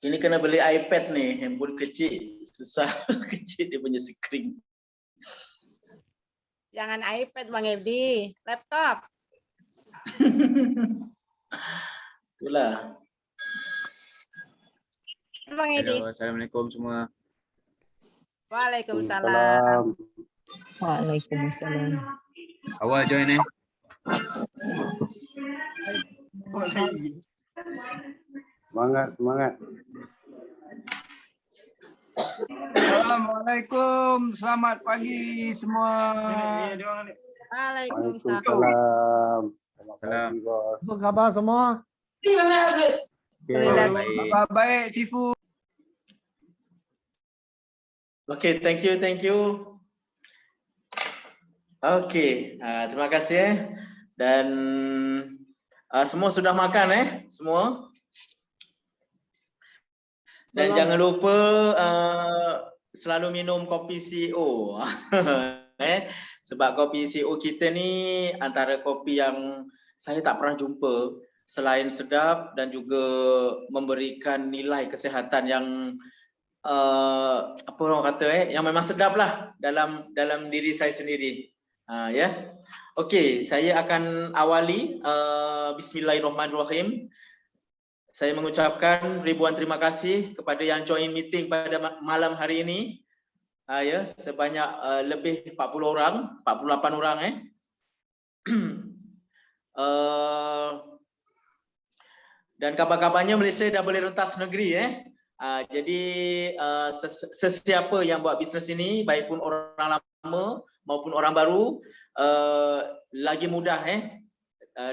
Ini kena beli iPad nih, handphone kecil. Susah kecil dia punya screen. Jangan iPad Bang Edi, laptop. Itulah. Bang Edi. Halo, assalamualaikum semua. Waalaikumsalam. Waalaikumsalam. Awal join Semangat. Assalamualaikum, selamat pagi semua. Waalaikumsalam. Waalaikumsalam. Selamat Salam. pagi, bos. Apa khabar semua? Alhamdulillah. Kabar baik, Tifu. Okay, thank you. Okay, terima kasih. Dan semua sudah makan semua. Dan jangan lupa selalu minum kopi CEO. Sebab kopi CEO kita ni antara kopi yang saya tak pernah jumpa, selain sedap dan juga memberikan nilai kesihatan yang apa orang kata yang memang sedap lah dalam diri saya sendiri. Ya. Okey, saya akan awali bismillahirrahmanirrahim. Saya mengucapkan ribuan terima kasih kepada yang join meeting pada malam hari ini. Ya, sebanyak lebih 40 orang, 48 orang dan kabar-kabarnya Malaysia dah boleh rentas negeri jadi sesiapa yang buat bisnes ini, baik pun orang lama maupun orang baru, lagi mudah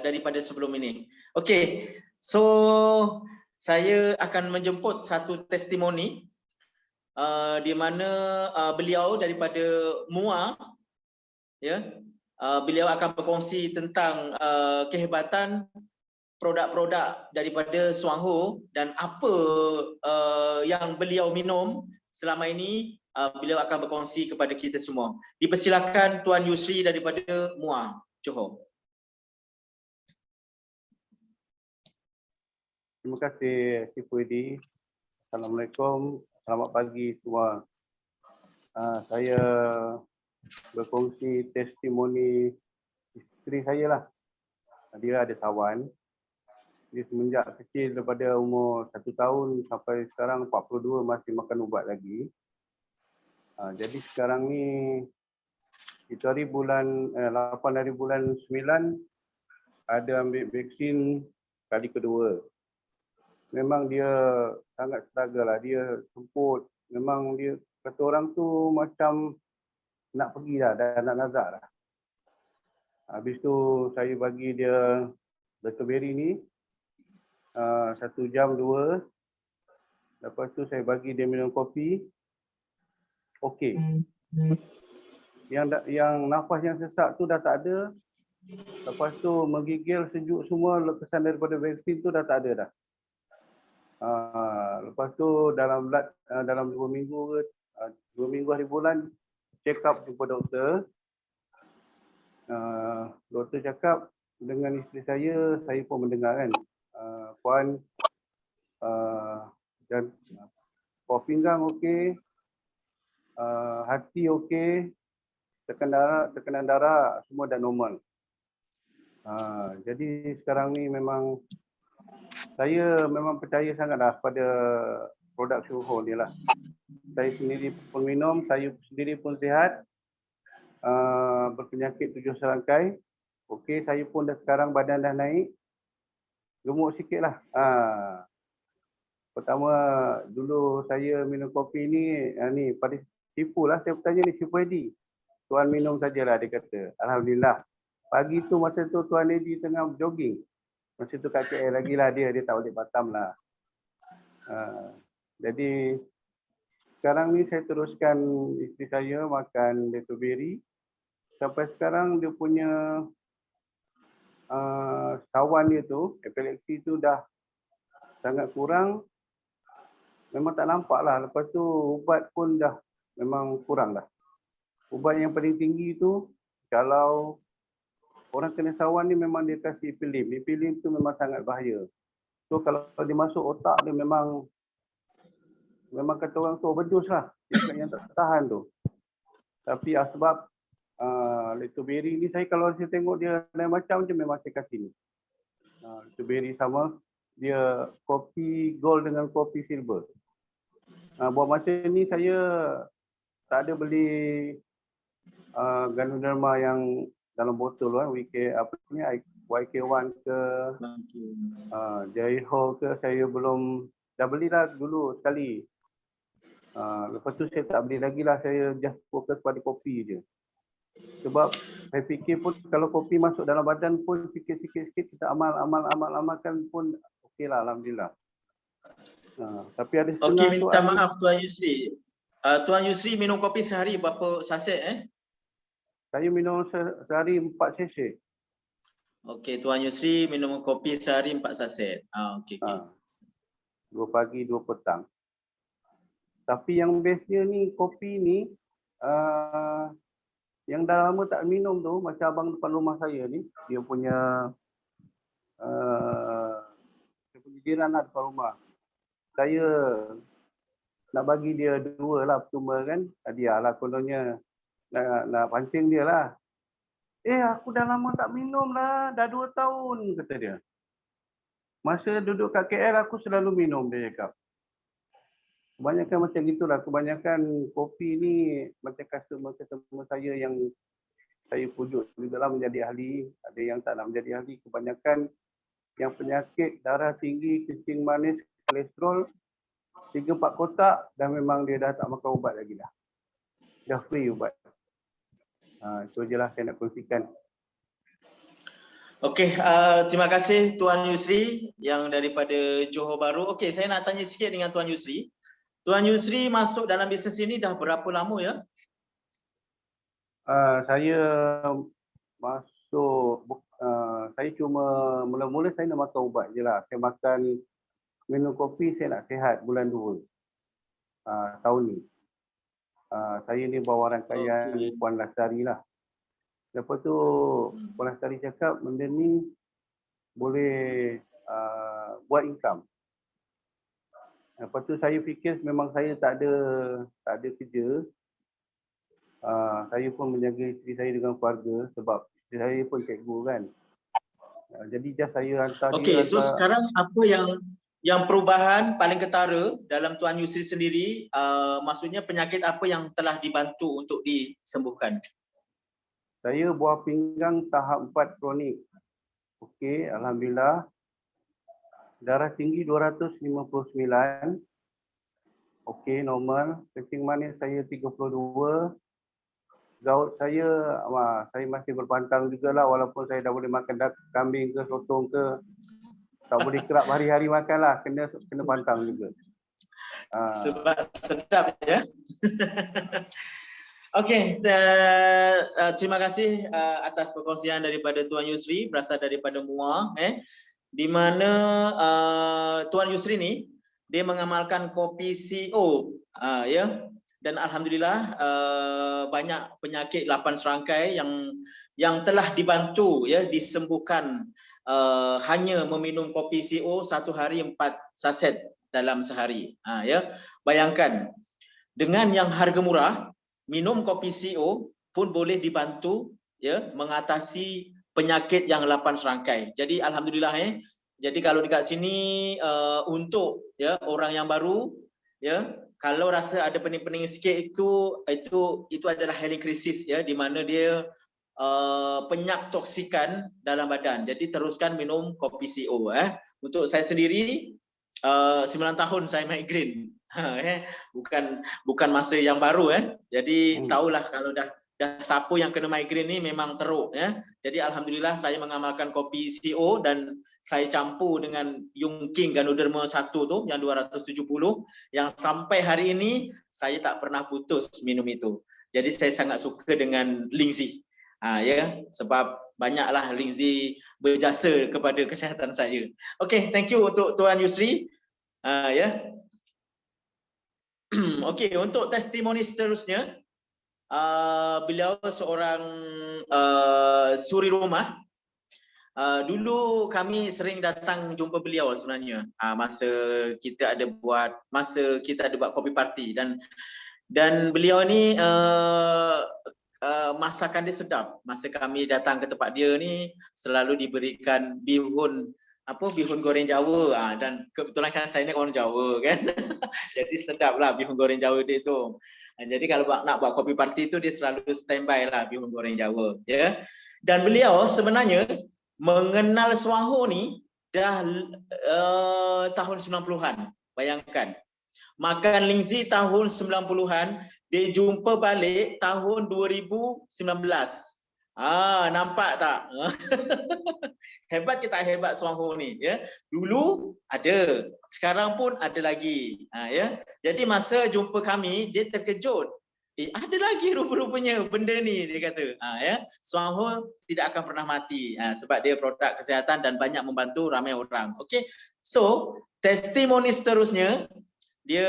daripada sebelum ini. Okey, so saya akan menjemput satu testimoni di mana beliau daripada MUA, ya, beliau akan berkongsi tentang kehebatan produk-produk daripada Suangho dan apa yang beliau minum selama ini. Beliau akan berkongsi kepada kita semua. Dipersilakan Tuan Yusri daripada MUA, Johor. Terima kasih, Tifu Edi. Assalamualaikum. Selamat pagi semua. Saya berkongsi testimoni isteri saya lah. Dia ada sawan. Dia semenjak kecil daripada umur 1 tahun sampai sekarang 42 masih makan ubat lagi. Jadi sekarang ni itu hari bulan 8 hari bulan 9 ada ambil vaksin kali kedua. Memang dia sangat struggle lah, dia semput. Memang dia kata orang tu macam nak pergi dah, nak nazak dah. Habis tu saya bagi dia Berry ni 1 jam 2. Lepas tu saya bagi dia minum kopi. Okey. Yang nafas yang sesak tu dah tak ada. Lepas tu menggigil sejuk semua kesan daripada vaksin tu dah tak ada dah. Lepas tu dalam 2 minggu ke 2 minggu hari bulan check up jumpa doktor. Doktor cakap dengan isteri saya pun mendengar kan, puan dan buah pinggang okey, hati okey, tekanan darah semua dah normal. Jadi sekarang ni memang saya memang percaya sangatlah pada produk Suangho ni lah. Saya sendiri pun minum, saya sendiri pun sihat, berpenyakit 7 serangkai. Okey, saya pun dah sekarang badan dah naik, gemuk sikit lah. Pertama dulu saya minum kopi ni pada Tifu lah, saya bertanya ni Tifu Edi. Tuan minum sajalah, dia kata. Alhamdulillah. Pagi tu masa tu Tuan Edi tengah jogging. Masa tu kat KL lagi lah dia tak balik Batam lah. Jadi sekarang ni saya teruskan isteri saya makan Berry. Sampai sekarang dia punya sawan dia tu, epilepsi tu dah sangat kurang. Memang tak nampak lah. Lepas tu ubat pun dah memang kurang dah. Ubat yang paling tinggi tu kalau orang kena sawan ni memang dia kasih epilim. Epilim tu memang sangat bahaya. So kalau dia masuk otak dia memang memang kata orang tu overdose lah. Yang tak tahan tu. Tapi sebab Little Berry ni kalau saya tengok dia lain macam je memang saya kasih ni. Little Berry sama, dia kopi gold dengan kopi silver. Buat masa ni saya tak ada beli Ganoderma yang dalam botol kan, YK1 ke Jaiho ke, saya belum, dah belilah dulu sekali. Lepas tu saya tak beli lagi lah, saya just fokus pada kopi je. Sebab saya fikir pun kalau kopi masuk dalam badan pun sikit-sikit kita amalkan pun okey lah, alhamdulillah. Tapi ada setengah Okey, minta maaf Tuan Yusri. Tuan Yusri minum kopi sehari berapa saset Saya minum sehari 4 sachet. Okey, Tuan Yusri minum kopi sehari 4 saset. Okey. 2 pagi, 2 petang. Tapi yang bestnya ni, kopi ni, yang dah lama tak minum tu, macam abang depan rumah saya ni, dia punya jiran lah depan rumah. Saya nak bagi dia 2 lah percuma kan, hadiah lah kononnya, nak pancing dia lah. Aku dah lama tak minum lah, dah 2 tahun kata dia. Masa duduk kat KL aku selalu minum, dia cakap. Kebanyakan macam gitulah, kebanyakan kopi ni macam customer saya yang saya pujuk jugalah menjadi ahli, ada yang tak nak menjadi ahli. Kebanyakan yang penyakit darah tinggi, kencing manis, kolesterol, 3-4 kotak dan memang dia dah tak makan ubat lagi dah. Dah free ubat. Itu je lah saya nak kongsikan. Okey, terima kasih Tuan Yusri yang daripada Johor Bahru. Okey, saya nak tanya sikit dengan Tuan Yusri. Tuan Yusri masuk dalam bisnes ini dah berapa lama ya? Saya masuk, saya cuma mula-mula saya nak makan ubat je lah. Saya makan, minum kopi saya nak sihat bulan 2 tahun ni. Saya ni bawa rangkaian Puan Lastari lah. Lepas tu Puan Lastari cakap benda ni boleh buat income. Lepas tu saya fikir memang saya tak ada kerja. Saya pun menjaga isteri saya dengan keluarga sebab isteri saya pun cikgu kan. Jadi just saya hantar dia. Okey, so sekarang apa yang perubahan paling ketara dalam Tuan Yusri sendiri, maksudnya penyakit apa yang telah dibantu untuk disembuhkan? Saya buah pinggang tahap 4 kronik. Okey, alhamdulillah. Darah tinggi 259. Okey, normal. Kencing manis saya 32. Gaut saya masih berpantang jugalah walaupun saya dah boleh makan kambing ke sotong ke. Tak boleh kerap hari-hari makan lah. Kena pantang juga. Sebab sedap ya. Okey, terima kasih atas perkongsian daripada Tuan Yusri berasal daripada Muar di mana Tuan Yusri ni dia mengamalkan kopi CO ya, dan alhamdulillah banyak penyakit 8 serangkai yang telah dibantu ya disembuhkan hanya meminum kopi CO 1 hari 4 saset dalam sehari. Ya, bayangkan dengan yang harga murah minum kopi CO pun boleh dibantu ya mengatasi penyakit yang 8 serangkai. Jadi alhamdulillah jadi kalau dekat sini untuk ya orang yang baru ya, kalau rasa ada pening-pening sikit itu adalah healing crisis ya, di mana dia penyak toksikan dalam badan. Jadi teruskan minum kopi CO Untuk saya sendiri 9 tahun saya migraine. Bukan masa yang baru Jadi tahulah kalau dah siapa yang kena migraine ni memang teruk Jadi alhamdulillah saya mengamalkan kopi CO dan saya campur dengan Yongking Ganoderma 1 tu yang 270 yang sampai hari ini saya tak pernah putus minum itu. Jadi saya sangat suka dengan Lingzi. Ya, sebab banyaklah Lingzi berjasa kepada kesihatan saya. Okey, thank you untuk Tuan Yusri. Ya. Okey, untuk testimoni seterusnya beliau seorang suri rumah Dulu kami sering datang jumpa beliau sebenarnya masa kita ada buat kopi party, dan beliau ni masakan dia sedap. Masa kami datang ke tempat dia ni selalu diberikan bihun goreng Jawa, dan kebetulan kan saya ni orang Jawa kan. Jadi sedaplah bihun goreng Jawa dia tu. Jadi kalau nak buat kopi party tu dia selalu standby lah bihun goreng Jawa, ya. Dan beliau sebenarnya mengenal Swaho ni dah tahun 90-an. Bayangkan. Makan Lingzi tahun 90-an, dia jumpa balik tahun 2019. Nampak tak? Hebat ke tak hebat Swaho ni, ya. Dulu ada, sekarang pun ada lagi. Ya. Jadi masa jumpa kami, dia terkejut. Ada lagi rupa-rupanya benda ni, dia kata. Ya. Swaho tidak akan pernah mati sebab dia produk kesihatan dan banyak membantu ramai orang. Okey. So, testimoni seterusnya dia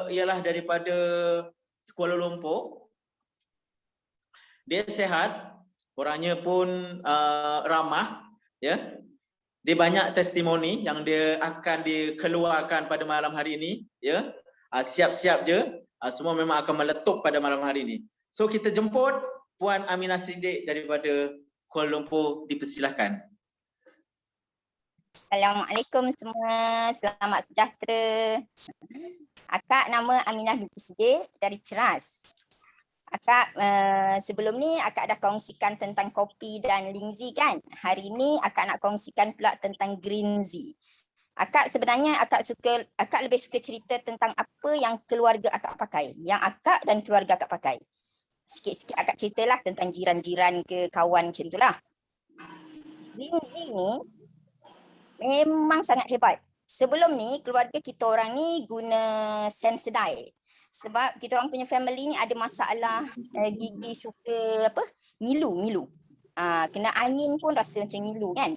ialah daripada Kuala Lumpur. Dia sehat, orangnya pun ramah, ya. Dia banyak testimoni yang dia akan dikeluarkan pada malam hari ini, ya. Siap-siap je. Semua memang akan meletup pada malam hari ini. So kita jemput Puan Aminah Siddiq daripada Kuala Lumpur, dipersilakan. Assalamualaikum semua, selamat sejahtera. Akak nama Aminah binti Siddiq dari Ceras. Akak sebelum ni akak dah kongsikan tentang kopi dan Lingzi kan. Hari ni akak nak kongsikan pula tentang Greenzi. Akak sebenarnya akak lebih suka cerita tentang apa yang keluarga akak pakai, yang akak dan keluarga akak pakai. Sikit-sikit akak ceritalah tentang jiran-jiran ke kawan macam itulah. Greenzi ni memang sangat hebat. Sebelum ni keluarga kita orang ni guna Sensodyne. Sebab kita orang punya family ni ada masalah gigi suka ngilu. Kena angin pun rasa macam ngilu kan.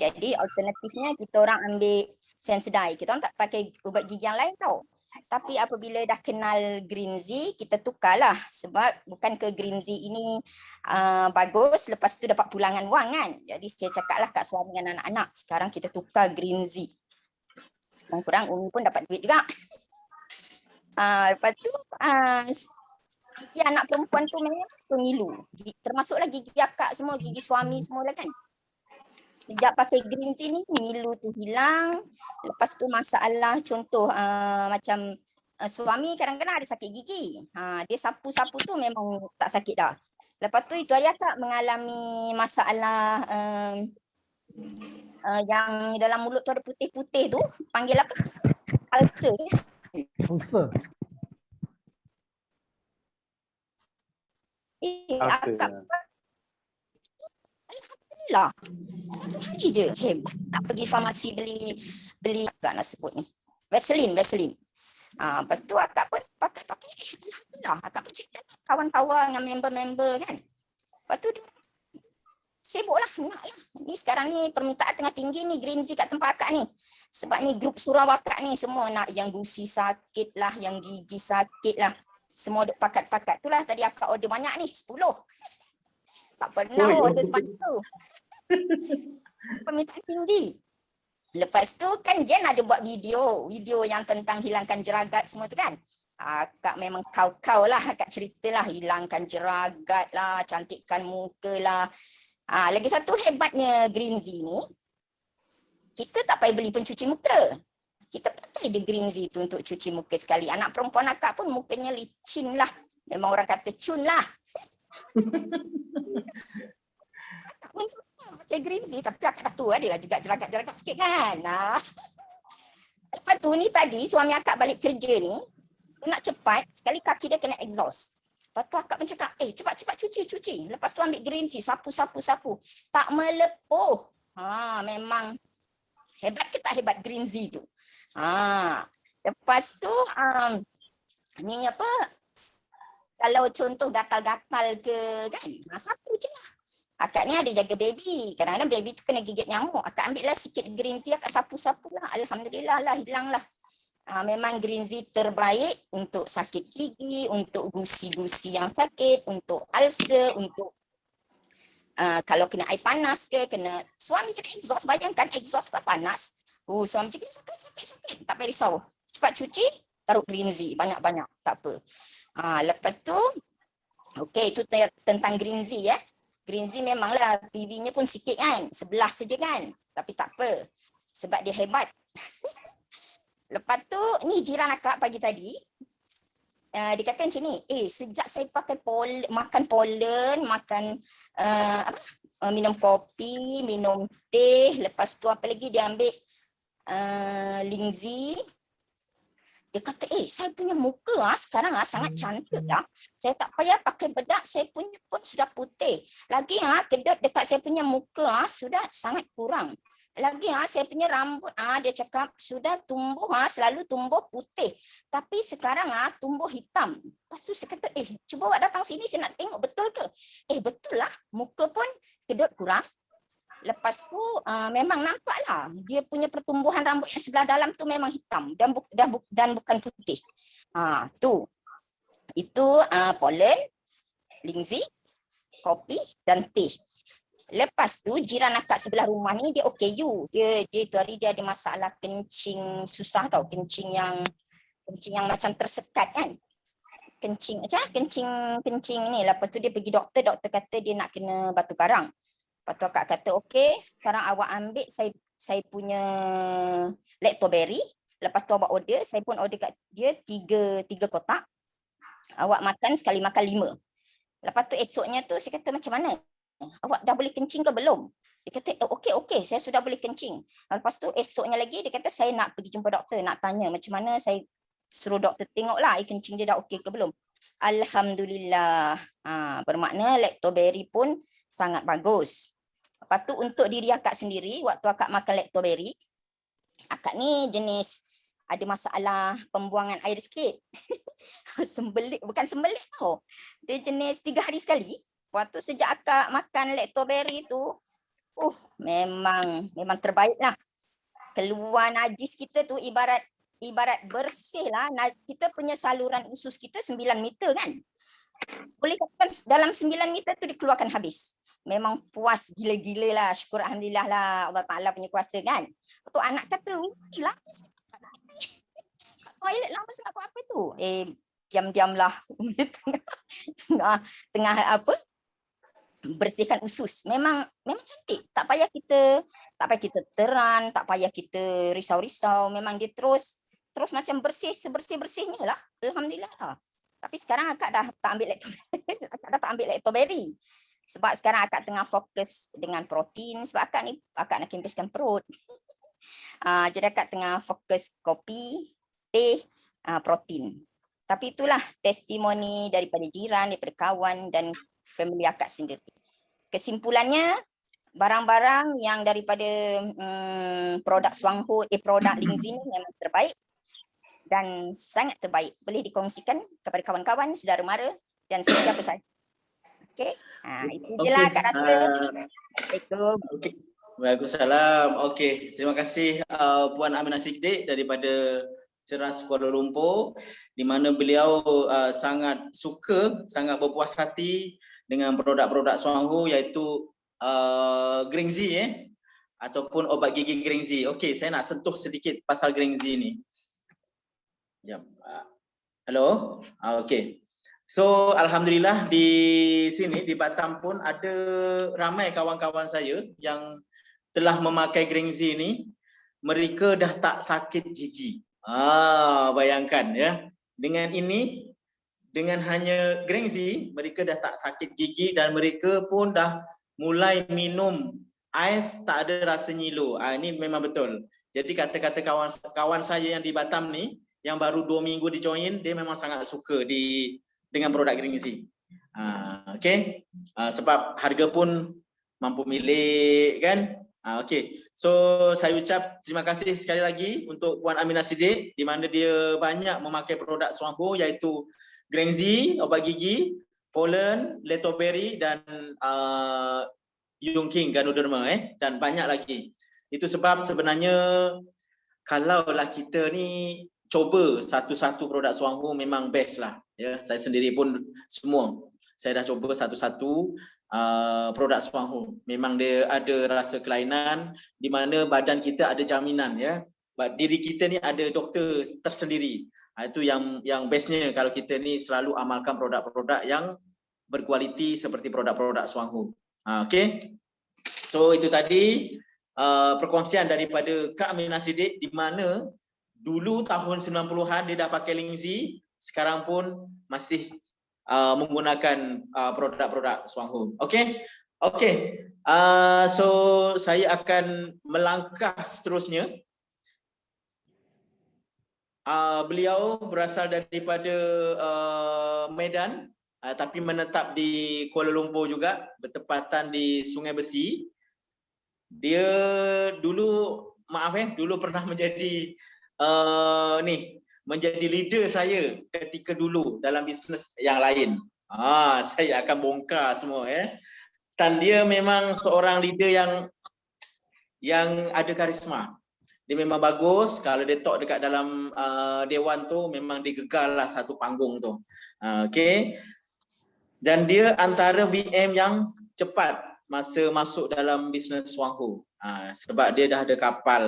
Jadi alternatifnya kita orang ambil Sensodyne. Kita orang tak pakai ubat gigi yang lain tau. Tapi apabila dah kenal Greenzi, kita tukarlah. Sebab bukan ke Greenzi ini bagus, lepas tu dapat pulangan wang kan. Jadi saya cakaplah kat suami dengan anak-anak, sekarang kita tukar Greenzi. Kurang-kurang Umi pun dapat duit juga. Lepas tu gigi anak perempuan tu memang suka ngilu. Termasuklah gigi akak semua, gigi suami semua lah kan. Sejak pakai Greenzi ni, ngilu tu hilang. Lepas tu masalah contoh macam suami kadang-kadang ada sakit gigi. Dia sapu-sapu tu memang tak sakit dah. Lepas tu itu hari akak mengalami masalah yang dalam mulut tu ada putih-putih tu. Panggil apa? Ulcer. Ulcer. Akak Alhamdulillah. Satu hari je hebat nak pergi farmasi beli apa nak sebut ni. Vaseline. Lepas tu akak pun pakai alhamdulillah. Akak pun cerita kawan-kawan dengan member-member kan. Lepas tu dia sibuklah, naklah. Ni sekarang ni permintaan tengah tinggi ni Greenzi kat tempat akak ni. Sebab ni grup surau akak ni semua nak yang gusi sakit lah, yang gigi sakit lah. Semua duk pakat-pakat tu lah. Tadi akak order banyak ni, 10. Tak pernah order sebanyak tu. Permintaan tinggi. Lepas tu kan Jen ada buat video yang tentang hilangkan jeragat semua tu kan. Akak memang kau lah, akak ceritalah hilangkan jeragat lah, cantikkan muka lah. Lagi satu hebatnya Greenzi ni, kita tak payah beli pencuci muka. Kita pakai je Greenzi tu untuk cuci muka sekali. Anak perempuan akak pun mukanya licin lah. Memang orang kata cun lah. Akak pun suka pakai Greenzi, tapi akak dah tua, adalah juga jeragat-jeragat sikit kan. Lepas tu ni tadi suami akak balik kerja ni, nak cepat, sekali kaki dia kena exhaust. Lepas tu akak pun cakap, cepat-cepat cuci. Lepas tu ambil Greenzi, sapu. Tak melepuh. Memang hebat ke tak hebat Greenzi tu. Lepas tu, ni apa, kalau contoh gatal-gatal ke kan, sapu je lah. Akak ni ada jaga baby. Kadang-kadang baby tu kena gigit nyamuk. Akak ambil lah sikit Greenzi, akak sapu-sapu lah. Alhamdulillah lah, hilang lah. Memang Greenzi terbaik untuk sakit gigi, untuk gusi-gusi yang sakit, untuk ulcer, untuk Kalau kena air panas ke, kena suami kena exhaust, bayangkan exhaust kan panas. Suami cakap sakit, tak payah risau. Cepat cuci, taruh green Z banyak-banyak, tak apa. Lepas tu, okey, itu tentang green Z ya. Green Z memanglah PV-nya pun sikit kan, 11 saja kan. Tapi tak apa, sebab dia hebat. Lepas tu, ni jiran akak pagi tadi, dia kata macam ni, sejak saya pakai makan pollen, makan minum kopi, minum teh, lepas tu apa lagi dia ambil Lingzi. Dia kata, saya punya muka sekarang sangat cantik dah. Saya tak payah pakai bedak, saya punya pun sudah putih. Lagi kedut dekat saya punya muka sudah sangat kurang. Lagi saya punya rambut dia cakap sudah tumbuh selalu tumbuh putih. Tapi sekarang tumbuh hitam. Lepas tu saya kata, cuba awak datang sini saya nak tengok betul ke? Betul lah, muka pun kedut kurang. Lepas tu memang nampaklah dia punya pertumbuhan rambut yang sebelah dalam tu memang hitam dan bukan putih. Tu. Itu pollen, Lingzi, kopi dan teh. Lepas tu jiran akak sebelah rumah ni dia OKU. Dia tu hari dia ada masalah kencing susah tau, kencing yang macam tersekat kan. Kencing ni. Lepas tu dia pergi doktor kata dia nak kena batu karang. Lepas tu akak kata okey, sekarang awak ambil saya punya lactoberry. Lepas tu awak order, saya pun order kat dia 3 kotak. Awak makan sekali makan 5. Lepas tu esoknya tu saya kata macam mana? Awak dah boleh kencing ke belum? Dia kata okey, saya sudah boleh kencing. Lepas tu esoknya lagi dia kata saya nak pergi jumpa doktor, nak tanya macam mana, saya suruh doktor tengoklah air kencing dia dah okey ke belum. Alhamdulillah. Bermakna lactoberry pun sangat bagus. Lepas tu untuk diri akak sendiri, waktu akak makan lactoberry, akak ni jenis ada masalah pembuangan air sikit. Bukan sembelit tau. Dia jenis 3 hari sekali. Waktu sejak akak makan lactoberry tu, memang terbaik lah. Keluar najis kita tu ibarat bersih lah. Kita punya saluran usus kita 9 meter kan. Boleh katakan dalam 9 meter tu dikeluarkan habis. Memang puas gila-gila lah. Syukur Alhamdulillah lah. Allah Ta'ala punya kuasa kan. Tu anak kata, lama kat toilet lama sangat buat apa tu? Diam-diam lah. Tengah apa? Bersihkan usus. Memang cantik. Tak payah kita teran, tak payah kita risau-risau. Memang dia terus macam bersih-bersihnya lah. Alhamdulillah lah. Tapi sekarang akak dah tak ambil lactoberry. Sebab sekarang akak tengah fokus dengan protein. Sebab akak nak kempiskan perut. Jadi akak tengah fokus kopi, teh, protein. Tapi itulah testimoni daripada jiran, daripada kawan dan family akak sendiri. Kesimpulannya, barang-barang yang daripada produk Swanghut, produk Lingzi ni memang terbaik dan sangat terbaik. Boleh dikongsikan kepada kawan-kawan, saudara mara dan sesiapa sahaja. Okey. Itu je lah Kak Rasa. Assalamualaikum. Waalaikumsalam. Okey, terima kasih Puan Aminah Siddiq daripada Ceras Kuala Lumpur, di mana beliau sangat suka, sangat berpuas hati dengan produk-produk Swanghut iaitu Green Z ataupun obat gigi Green Z. Okey, saya nak sentuh sedikit pasal Green Z ni. Jap. Hello. Okey. So alhamdulillah di sini di Batam pun ada ramai kawan-kawan saya yang telah memakai Green Z ni, mereka dah tak sakit gigi. Bayangkan ya. Dengan ini, dengan hanya Green Z, mereka dah tak sakit gigi dan mereka pun dah mulai minum ais tak ada rasa nyilu. Ini memang betul. Jadi kata-kata kawan saya yang di Batam ni, yang baru 2 minggu di join, dia memang sangat suka dengan produk Green Z. Okey. Sebab harga pun mampu milik kan. Okey. So saya ucap terima kasih sekali lagi untuk Puan Aminah Siddiq, di mana dia banyak memakai produk Swanghut iaitu Green Z, obat gigi, pollen, lactoberry dan Yung-King, Ganoderma dan banyak lagi. Itu sebab sebenarnya kalaulah kita ni coba satu-satu produk Swanghut memang best lah ya. Saya sendiri pun semua saya dah coba satu-satu produk Suangho. Memang dia ada rasa kelainan di mana badan kita ada jaminan ya. Diri kita ni ada doktor tersendiri. Itu yang bestnya kalau kita ni selalu amalkan produk-produk yang berkualiti seperti produk-produk Suangho. Okey. So itu tadi perkongsian daripada Kak Aminah Siddiq di mana dulu tahun 90-an dia dah pakai Lingzi, sekarang pun masih menggunakan produk-produk Suangho. Okey. Okey. So saya akan melangkah seterusnya. Beliau berasal daripada Medan tapi menetap di Kuala Lumpur juga, bertepatan di Sungai Besi. Dia dulu dulu pernah menjadi menjadi leader saya ketika dulu dalam bisnes yang lain. Saya akan bongkar semua Dan dia memang seorang leader yang ada karisma. Dia memang bagus, kalau dia talk dekat dalam dewan tu memang digegar lah satu panggung tu. Okey. Dan dia antara VM yang cepat masa masuk dalam bisnes Suangho. Sebab dia dah ada kapal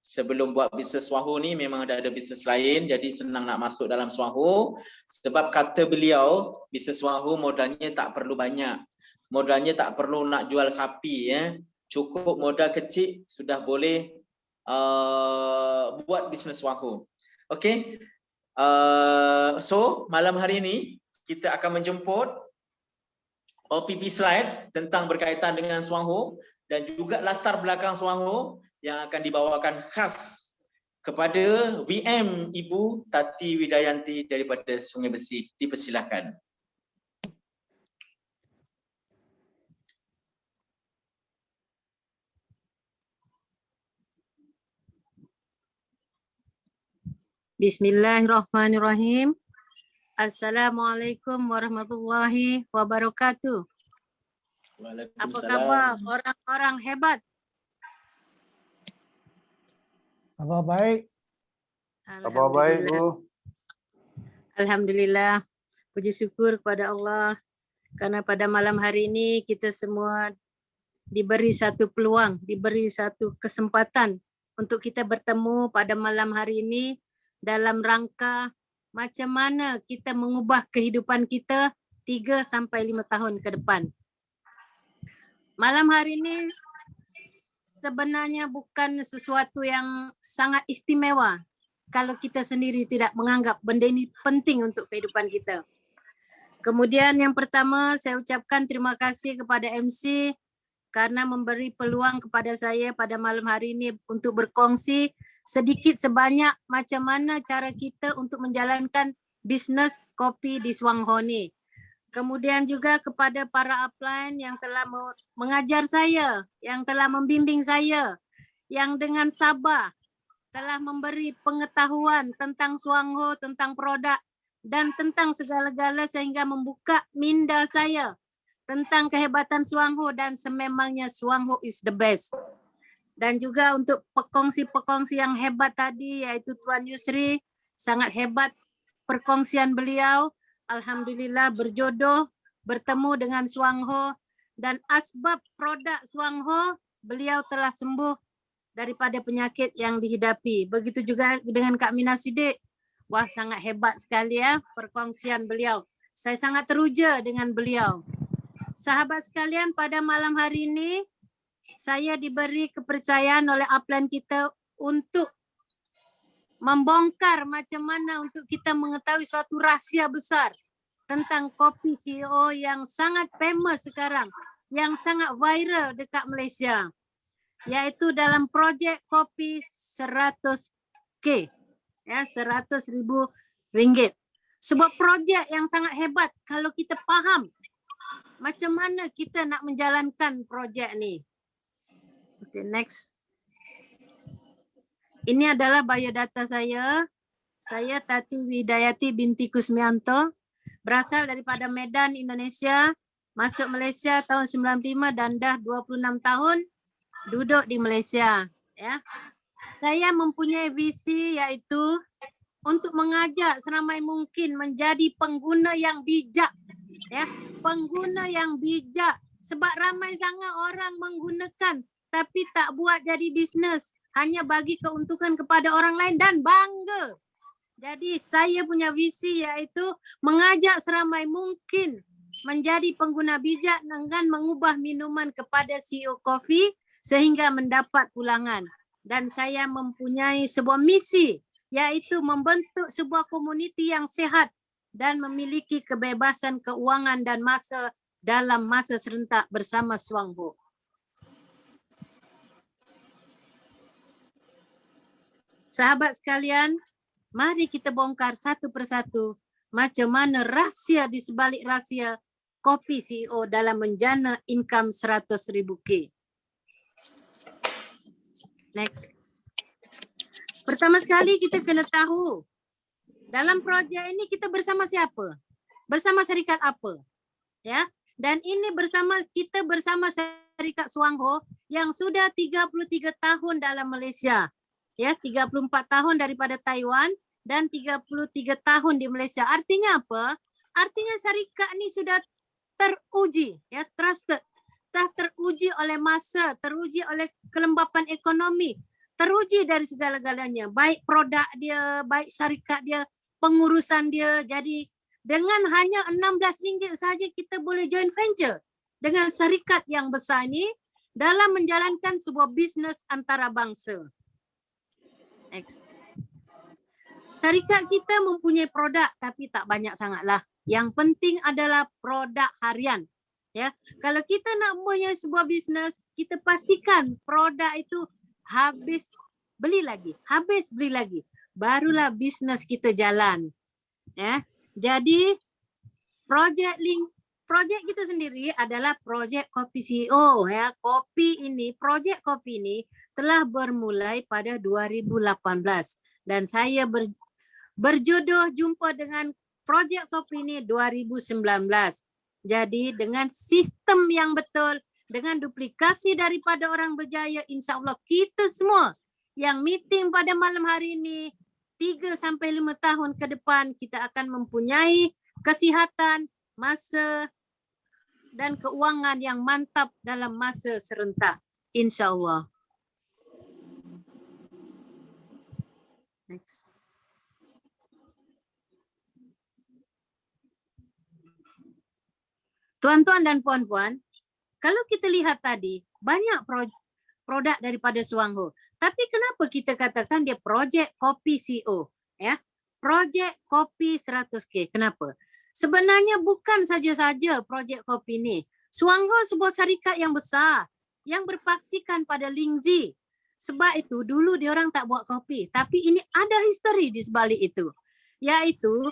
Sebelum buat bisnes Suangho ni memang ada bisnes lain, jadi senang nak masuk dalam Suangho. Sebab kata beliau, bisnes Suangho modalnya tak perlu banyak. Modalnya tak perlu nak jual sapi Cukup modal kecil sudah boleh buat bisnes Suangho. Okey. So malam hari ini kita akan menjemput OPP slide tentang berkaitan dengan Suangho dan juga latar belakang Suangho yang akan dibawakan khas kepada VM Ibu Tati Widayanti daripada Sungai Besi. Dipersilakan. Bismillahirrahmanirrahim. Assalamualaikum warahmatullahi wabarakatuh. Apa khabar orang-orang hebat? Khabar baik. Khabar baik, Bu. Alhamdulillah. Puji syukur kepada Allah karena pada malam hari ini kita semua diberi satu peluang, diberi satu kesempatan untuk kita bertemu pada malam hari ini dalam rangka macam mana kita mengubah kehidupan kita 3 sampai 5 tahun ke depan. Malam hari ini sebenarnya bukan sesuatu yang sangat istimewa kalau kita sendiri tidak menganggap benda ini penting untuk kehidupan kita. Kemudian yang pertama saya ucapkan terima kasih kepada MC karena memberi peluang kepada saya pada malam hari ini untuk berkongsi sedikit sebanyak macam mana cara kita untuk menjalankan bisnes kopi di Suangho ni. Kemudian juga kepada para upline yang telah mengajar saya, yang telah membimbing saya, yang dengan sabar telah memberi pengetahuan tentang Suangho, tentang produk dan tentang segala-gala sehingga membuka minda saya tentang kehebatan Suangho dan sememangnya Suangho is the best. Dan juga untuk pekongsi-pekongsi yang hebat tadi iaitu Tuan Yusri, sangat hebat perkongsian beliau. Alhamdulillah berjodoh bertemu dengan Suangho dan asbab produk Suangho beliau telah sembuh daripada penyakit yang dihidapi. Begitu juga dengan Kak Aminah Siddiq. Wah, sangat hebat sekali perkongsian beliau. Saya sangat teruja dengan beliau. Sahabat sekalian, pada malam hari ini saya diberi kepercayaan oleh upline kita untuk membongkar macam mana untuk kita mengetahui suatu rahsia besar tentang kopi CEO yang sangat famous sekarang, yang sangat viral dekat Malaysia, iaitu dalam projek kopi 100K, RM100,000. Sebuah projek yang sangat hebat kalau kita faham macam mana kita nak menjalankan projek ni. Okay, next. Ini adalah biodata saya. Saya Tati Widayati binti Kusmianto, berasal daripada Medan, Indonesia, masuk Malaysia tahun 95 dan dah 26 tahun duduk di Malaysia. Saya mempunyai visi iaitu untuk mengajak seramai mungkin menjadi pengguna yang bijak Ya, pengguna yang bijak sebab ramai sangat orang menggunakan tapi tak buat jadi bisnes, hanya bagi keuntungan kepada orang lain dan bangga. Jadi saya punya visi iaitu mengajak seramai mungkin menjadi pengguna bijak dengan mengubah minuman kepada CEO kopi sehingga mendapat pulangan. Dan saya mempunyai sebuah misi iaitu membentuk sebuah komuniti yang sehat dan memiliki kebebasan keuangan dan masa dalam masa serentak bersama Suangho. Sahabat sekalian, mari kita bongkar satu persatu macam mana rahsia di sebalik rahsia kopi CEO dalam menjana income 100,000 K. Next. Pertama sekali kita kena tahu dalam projek ini kita bersama siapa? Bersama syarikat apa? Ya. Dan ini kita bersama syarikat Suangho yang sudah 33 tahun dalam Malaysia. Ya, 34 tahun daripada Taiwan dan 33 tahun di Malaysia. Artinya apa? Artinya syarikat ni sudah teruji, ya, trusted. Telah teruji oleh masa, teruji oleh kelembapan ekonomi, teruji dari segala-galanya, baik produk dia, baik syarikat dia, pengurusan dia. Jadi dengan hanya RM16 saja kita boleh join venture dengan syarikat yang besar ini dalam menjalankan sebuah bisnes antarabangsa. Next. Syarikat kita mempunyai produk tapi tak banyak sangatlah. Yang penting adalah produk harian. Ya, kalau kita nak mempunyai sebuah bisnes, kita pastikan produk itu habis beli lagi. Barulah bisnes kita jalan. Ya. Jadi projek kita sendiri adalah projek kopi CEO, ya. Projek kopi ini telah bermulai pada 2018 dan saya berjodoh jumpa dengan projek kopi ini 2019. Jadi dengan sistem yang betul, dengan duplikasi daripada orang berjaya, insya-Allah kita semua yang meeting pada malam hari ini 3 sampai 5 tahun ke depan kita akan mempunyai kesihatan, masa dan keuangan yang mantap dalam masa serentak, insya-Allah. Next. Tuan-tuan dan puan-puan, kalau kita lihat tadi banyak produk daripada Suangho. Tapi kenapa kita katakan dia projek kopi CEO? Ya, projek kopi 100K. Kenapa? Sebenarnya bukan saja-saja projek kopi ni. Suangho sebuah syarikat yang besar yang berpaksikan pada Lingzi. Sebab itu dulu dia orang tak buat kopi. Tapi ini ada history di sebalik itu. Iaitu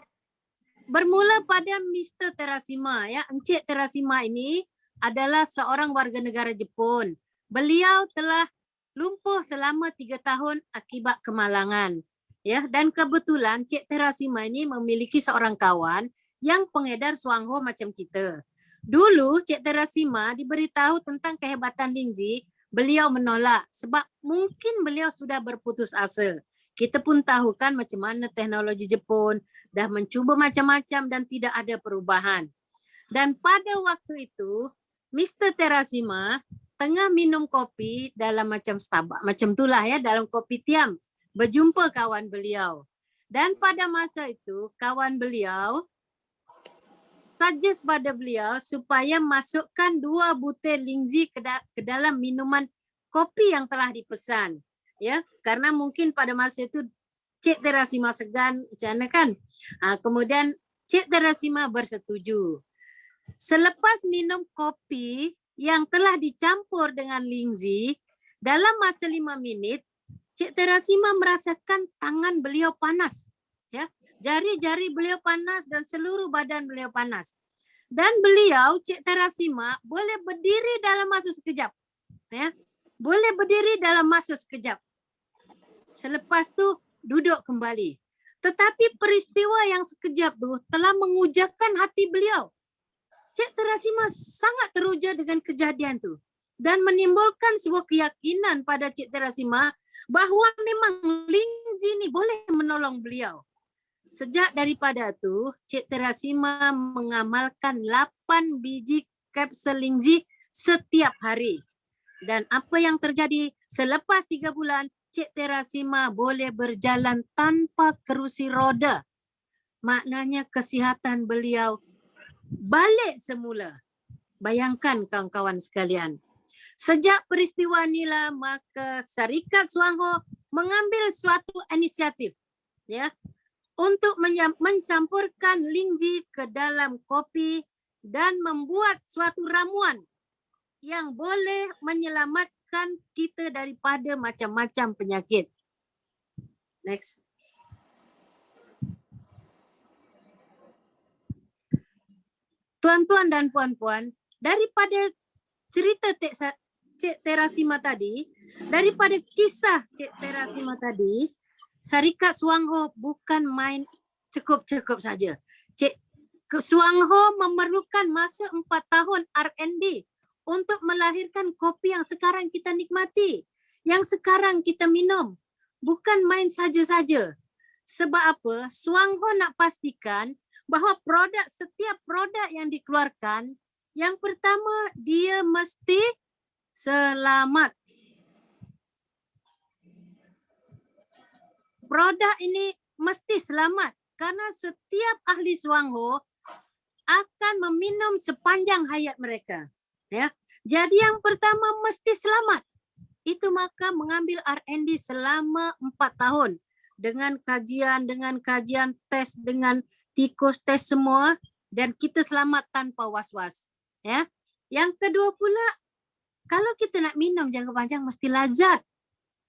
bermula pada Mr. Terasima. Ya, Encik Terasima ini adalah seorang warga negara Jepun. Beliau telah lumpuh selama 3 tahun akibat kemalangan. Ya, dan kebetulan Cik Terasima ini memiliki seorang kawan yang pengedar Suangho macam kita. Dulu Cik Terasima diberitahu tentang kehebatan Lingzi, beliau menolak sebab mungkin beliau sudah berputus asa. Kita pun tahu kan macam mana teknologi Jepun dah mencuba macam-macam dan tidak ada perubahan. Dan pada waktu itu Mr. Terasima tengah minum kopi dalam macam Starbucks, macam itulah ya, dalam kopitiam, berjumpa kawan beliau. Dan pada masa itu kawan beliau suggest pada beliau supaya masukkan 2 butir Lingzi ke dalam minuman kopi yang telah dipesan. Ya, karena mungkin pada masa itu Cik Terasima segan macam mana kan. Kemudian Cik Terasima bersetuju. Selepas minum kopi yang telah dicampur dengan Lingzi, dalam masa 5 minit, Cik Terasima merasakan tangan beliau panas. Ya, jari-jari beliau panas dan seluruh badan beliau panas. Dan beliau, Cik Terasima, boleh berdiri dalam masa sekejap. Ya, boleh berdiri dalam masa sekejap. Selepas tu duduk kembali. Tetapi peristiwa yang sekejap tu telah mengujakan hati beliau. Cik Terasima sangat teruja dengan kejadian tu dan menimbulkan sebuah keyakinan pada Cik Terasima bahawa memang Lingzi ni boleh menolong beliau. Sejak daripada tu, Cik Terasima mengamalkan 8 biji kapsul Lingzi setiap hari. Dan apa yang terjadi selepas 3 bulan, Cik Terasima boleh berjalan tanpa kerusi roda. Maknanya kesihatan beliau balik semula. Bayangkan kawan-kawan sekalian. Sejak peristiwa inilah maka Syarikat Suangho mengambil suatu inisiatif ya untuk mencampurkan Lingzi ke dalam kopi dan membuat suatu ramuan yang boleh menyelamatkan kita daripada macam-macam penyakit. Next. Tuan-tuan dan puan-puan, daripada cerita Cik Terasima tadi, daripada kisah Cik Terasima tadi, Syarikat Suangho bukan main cukup-cukup saja. Cik Suangho memerlukan masa 4 tahun R&D untuk melahirkan kopi yang sekarang kita nikmati, yang sekarang kita minum. Bukan main saja-saja. Sebab apa? Suangho nak pastikan bahawa setiap produk yang dikeluarkan, yang pertama dia mesti selamat. Produk ini mesti selamat kerana setiap ahli Suangho akan meminum sepanjang hayat mereka. Ya. Jadi yang pertama mesti selamat. Itu maka mengambil R&D selama 4 tahun dengan kajian tes, dengan tikus tes semua, dan kita selamat tanpa was-was. Ya. Yang kedua pula, kalau kita nak minum jangka panjang mesti lazat.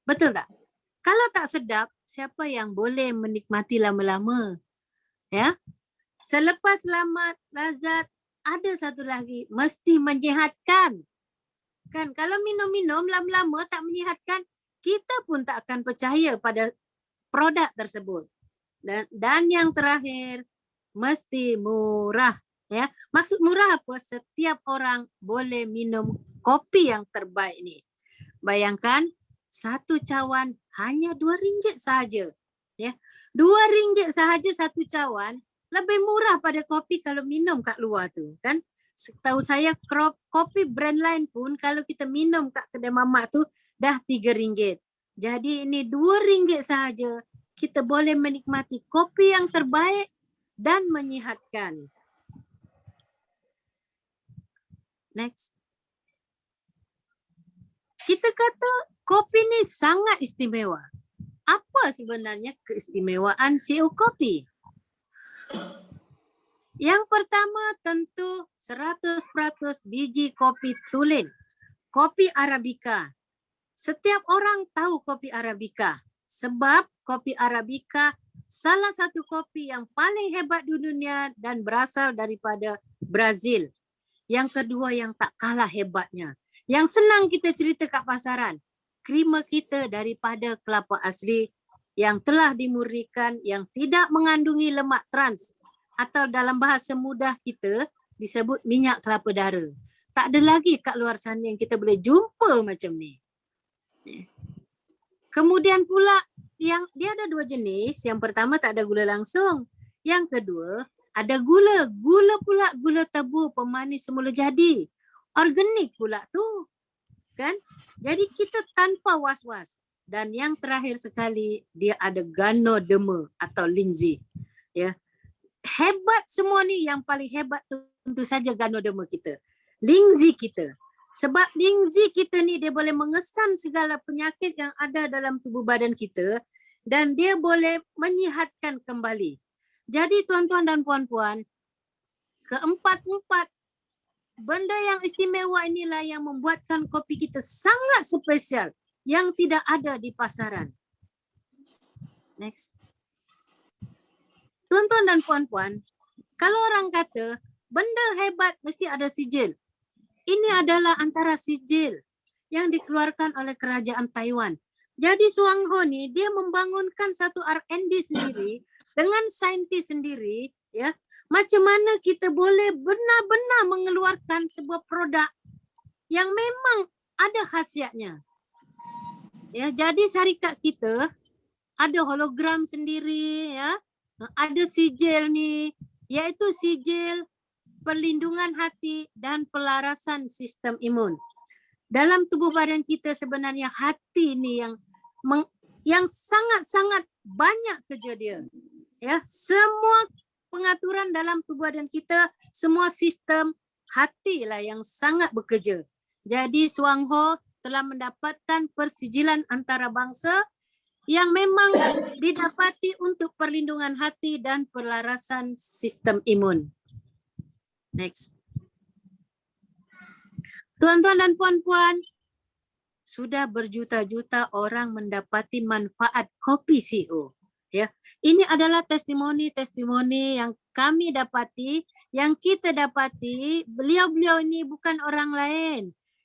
Betul tak? Kalau tak sedap, siapa yang boleh menikmati lama-lama? Ya. Selepas selamat, lazat, ada satu lagi, mesti menyihatkan. Kan kalau minum-minum lama-lama tak menyihatkan, kita pun tak akan percaya pada produk tersebut. Dan yang terakhir, mesti murah. Ya, maksud murah apa? Setiap orang boleh minum kopi yang terbaik ni. Bayangkan satu cawan hanya RM2 sahaja. Ya, RM2 sahaja satu cawan, lebih murah pada kopi kalau minum kat luar tu, kan? Setahu saya kopi brand lain pun kalau kita minum kat kedai mamak tu dah RM3. Jadi ini RM2 sahaja kita boleh menikmati kopi yang terbaik dan menyihatkan. Next. Kita kata kopi ni sangat istimewa. Apa sebenarnya keistimewaan CEO kopi? Yang pertama tentu 100% biji kopi tulen. Kopi Arabica. Setiap orang tahu kopi Arabica. Sebab kopi Arabica salah satu kopi yang paling hebat di dunia dan berasal daripada Brazil. Yang kedua yang tak kalah hebatnya, yang senang kita cerita kat pasaran, krima kita daripada kelapa asli yang telah dimurnikan, yang tidak mengandungi lemak trans atau dalam bahasa mudah kita disebut minyak kelapa dara. Tak ada lagi kat luar sana yang kita boleh jumpa macam ni. Kemudian pula yang dia ada 2 jenis. Yang pertama tak ada gula langsung. Yang kedua ada gula. Gula pula gula tebu pemanis semula jadi. Organik pula tu. Kan? Jadi kita tanpa was-was. Dan yang terakhir sekali dia ada Ganoderma atau Lingzi. Ya. Hebat semua ni, yang paling hebat tentu saja Ganoderma kita. Lingzi kita. Sebab Lingzi kita ni dia boleh mengesan segala penyakit yang ada dalam tubuh badan kita dan dia boleh menyihatkan kembali. Jadi tuan-tuan dan puan-puan, keempat-empat benda yang istimewa inilah yang membuatkan kopi kita sangat spesial yang tidak ada di pasaran. Next. Tuan-tuan dan puan-puan, kalau orang kata benda hebat mesti ada sijil. Ini adalah antara sijil yang dikeluarkan oleh kerajaan Taiwan. Jadi Suangho ni dia membangunkan satu R&D sendiri dengan saintis sendiri, ya. Macam mana kita boleh benar-benar mengeluarkan sebuah produk yang memang ada khasiatnya. Ya, jadi syarikat kita ada hologram sendiri, ya. Ada sijil ni, iaitu sijil perlindungan hati dan pelarasan sistem imun. Dalam tubuh badan kita sebenarnya hati ni yang sangat-sangat banyak kerja dia. Ya, semua pengaturan dalam tubuh badan kita, semua sistem hati lah yang sangat bekerja. Jadi Suang Ho telah mendapatkan persijilan antarabangsa yang memang didapati untuk perlindungan hati dan pelarasan sistem imun. Next. Tuan-tuan dan puan-puan, sudah berjuta-juta orang mendapati manfaat kopi CO. Ya, ini adalah testimoni-testimoni yang kami dapati, yang kita dapati. Beliau-beliau ini bukan orang lain.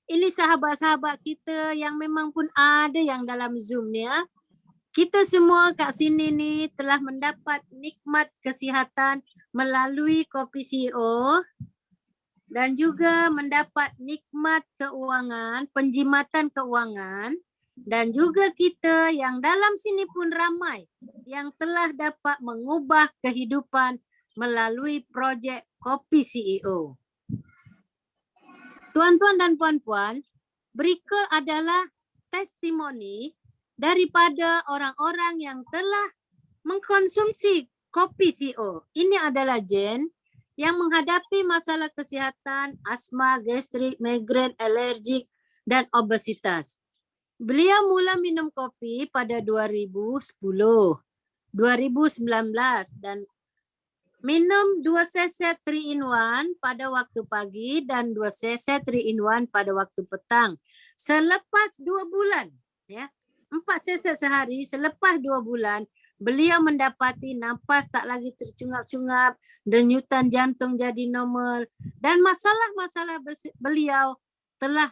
Ini sahabat-sahabat kita yang memang pun ada yang dalam Zoom ni ya. Kita semua kat sini ni telah mendapat nikmat kesihatan melalui kopi CO dan juga mendapat nikmat keuangan, penjimatan keuangan, dan juga kita yang dalam sini pun ramai yang telah dapat mengubah kehidupan melalui projek kopi CEO. Tuan-tuan dan puan-puan, berikut adalah testimoni daripada orang-orang yang telah mengkonsumsi kopi CO. Ini adalah Jane yang menghadapi masalah kesihatan, asma, gastrik, migrain, alergik dan obesitas. Beliau mula minum kopi pada 2010, 2019 dan minum 2 seset 3-in-1 pada waktu pagi dan 2 seset 3-in-1 pada waktu petang. Selepas 2 bulan, ya, 4 seset sehari, selepas 2 bulan, beliau mendapati nafas tak lagi tercungap-cungap, denyutan jantung jadi normal dan masalah-masalah beliau telah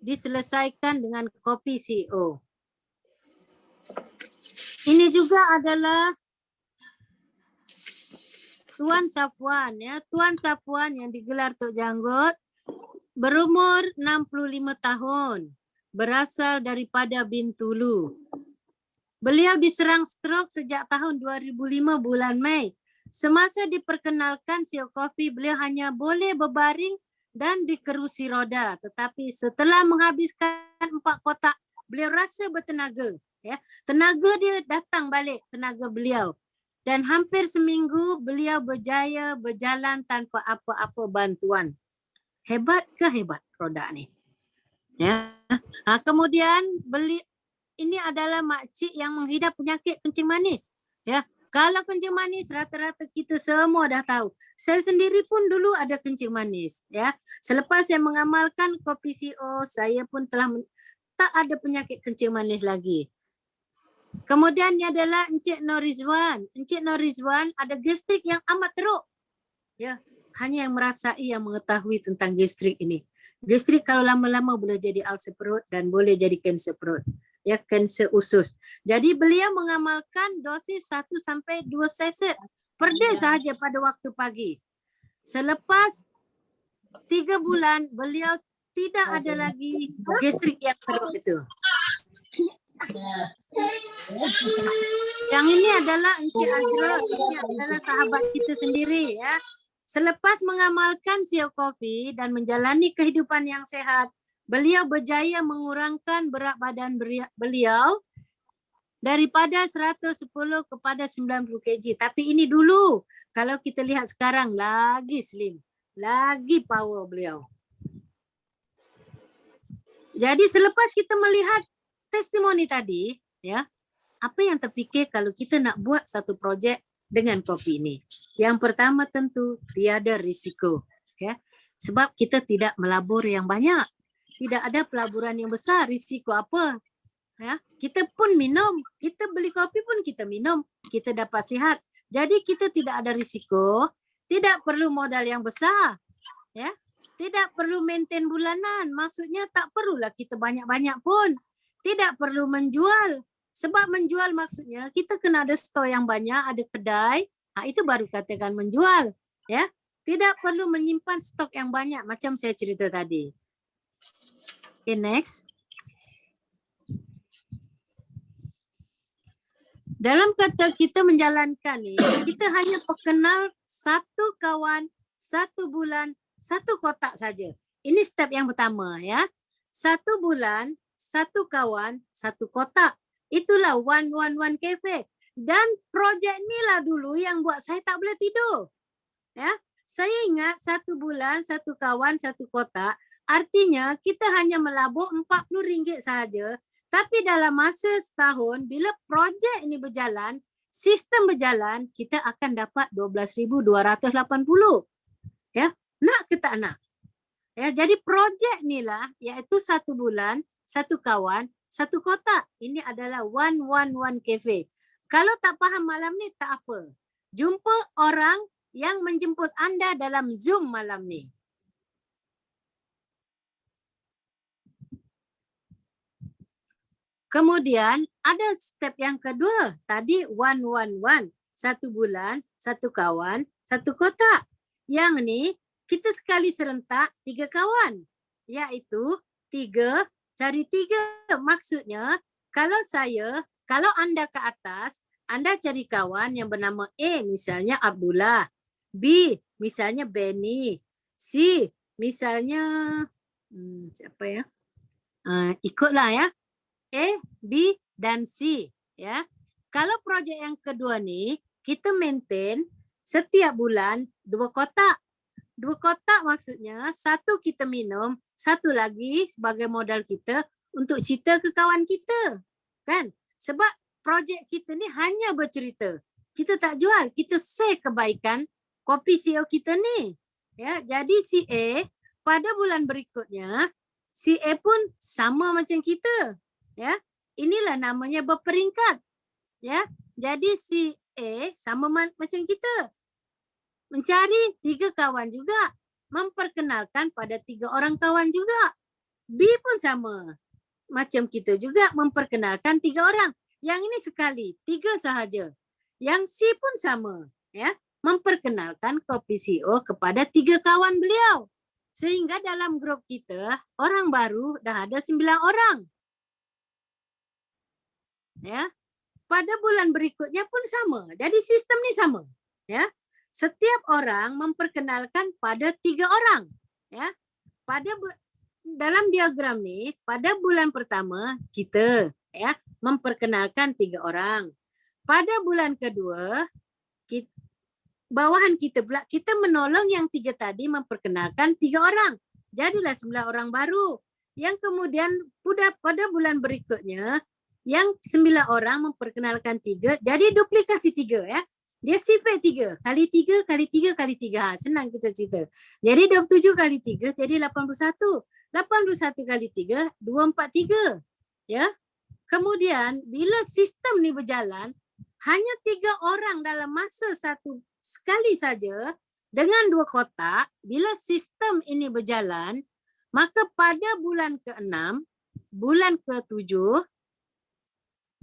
diselesaikan dengan kopi CO. Ini juga adalah Tuan Sapuan ya, Tuan Sapuan yang digelar Tok Janggut, berumur 65 tahun, berasal daripada Bintulu. Beliau diserang stroke sejak tahun 2005 bulan Mei. Semasa diperkenalkan CO Kopi, beliau hanya boleh berbaring dan di kerusi roda. Tetapi setelah menghabiskan 4 kotak, beliau rasa bertenaga. Ya, tenaga dia datang balik, tenaga beliau. Dan hampir seminggu beliau berjaya berjalan tanpa apa-apa bantuan. Hebat ke hebat produk ni? Ya. Kemudian ini adalah makcik yang menghidap penyakit kencing manis. Ya. Kalau kencing manis rata-rata kita semua dah tahu. Saya sendiri pun dulu ada kencing manis. Ya. Selepas saya mengamalkan kopi CO, saya pun telah tak ada penyakit kencing manis lagi. Kemudian ni adalah Encik Norizwan. Encik Norizwan ada gastrik yang amat teruk. Ya, hanya yang merasai yang mengetahui tentang gastrik ini. Gastrik kalau lama-lama boleh jadi ulcer perut dan boleh jadi kanser perut. Ya, kanser usus. Jadi beliau mengamalkan dosis 1 sampai 2 seset per day sahaja pada waktu pagi. Selepas 3 bulan beliau tidak ada lagi gastrik yang teruk itu. Yang ini adalah Encik Azrul, ini adalah sahabat kita sendiri ya. Selepas mengamalkan CO Kopi dan menjalani kehidupan yang sehat, beliau berjaya mengurangkan berat badan beliau daripada 110 kepada 90 kg. Tapi ini dulu, kalau kita lihat sekarang lagi slim, lagi power beliau. Jadi selepas kita melihat testimoni tadi, ya, apa yang terfikir kalau kita nak buat satu projek dengan kopi ini? Yang pertama tentu tiada risiko, ya, sebab kita tidak melabur yang banyak, tidak ada pelaburan yang besar. Risiko apa? Ya, kita pun minum, kita beli kopi pun kita minum, kita dapat sihat. Jadi kita tidak ada risiko, tidak perlu modal yang besar, ya, tidak perlu maintain bulanan. Maksudnya tak perlulah kita banyak-banyak pun. Tidak perlu menjual. Sebab menjual maksudnya kita kena ada stor yang banyak, ada kedai. Itu baru katakan menjual. Ya, tidak perlu menyimpan stok yang banyak macam saya cerita tadi. Okay, next. Dalam kata kita menjalankan ni, kita hanya perkenal satu kawan, satu bulan, satu kotak saja. Ini step yang pertama ya. 1 bulan, 1 kawan, 1 kotak. Itulah 111 Cafe. Dan projek ni lah dulu yang buat saya tak boleh tidur. Ya. Saya ingat 1 bulan, 1 kawan, 1 kotak. Artinya kita hanya melabur RM40 sahaja. Tapi dalam masa setahun, bila projek ini berjalan, sistem berjalan, kita akan dapat 12,280. Ya, nak ke tak nak? Ya, jadi projek ni lah, iaitu 1 bulan, 1 kawan, 1 kotak. Ini adalah 111 Cafe. Kalau tak faham malam ni, tak apa. Jumpa orang yang menjemput anda dalam Zoom malam ni. Kemudian ada step yang kedua. Tadi 111. 1 bulan, 1 kawan, 1 kotak. Yang ni kita sekali serentak 3 kawan. Iaitu 3 cari 3. Maksudnya kalau anda ke atas, anda cari kawan yang bernama A, misalnya Abdullah. B, misalnya Benny. C, misalnya siapa ya? Ikutlah ya. A, B dan C. Ya. Kalau projek yang kedua ni, kita maintain setiap bulan 2 kotak. 2 kotak maksudnya 1 kita minum, 1 lagi sebagai modal kita untuk cerita ke kawan kita. Kan? Sebab projek kita ni hanya bercerita. Kita tak jual, kita share kebaikan kopi CEO kita ni. Ya, jadi si A pada bulan berikutnya, si A pun sama macam kita. Ya. Inilah namanya berperingkat. Ya. Jadi si A sama macam kita. Mencari 3 kawan juga. Memperkenalkan pada 3 orang kawan juga. B pun sama. Macam kita juga memperkenalkan 3 orang. Yang ini sekali, 3 sahaja. Yang C pun sama. Ya, memperkenalkan kopi CEO kepada 3 kawan beliau. Sehingga dalam grup kita, orang baru dah ada 9 orang. Ya. Pada bulan berikutnya pun sama. Jadi sistem ni sama. Ya. Setiap orang memperkenalkan pada 3 orang. Ya. Dalam diagram ni, pada bulan pertama kita ya memperkenalkan 3 orang. Pada bulan kedua, bawahan kita pula, kita menolong yang 3 tadi memperkenalkan 3 orang. Jadilah 9 orang baru. Yang kemudian pada bulan berikutnya, yang 9 orang memperkenalkan 3, jadi duplikasi 3 ya. Dia sifat 3. Kali 3, kali 3, kali 3. Senang kita cerita. Jadi 27 kali 3, jadi 81. 81 kali 3, 243. Ya. Kemudian, bila sistem ni berjalan, hanya 3 orang dalam masa sekali saja, dengan 2 kotak, bila sistem ini berjalan, maka pada bulan ke-6, bulan ke-7,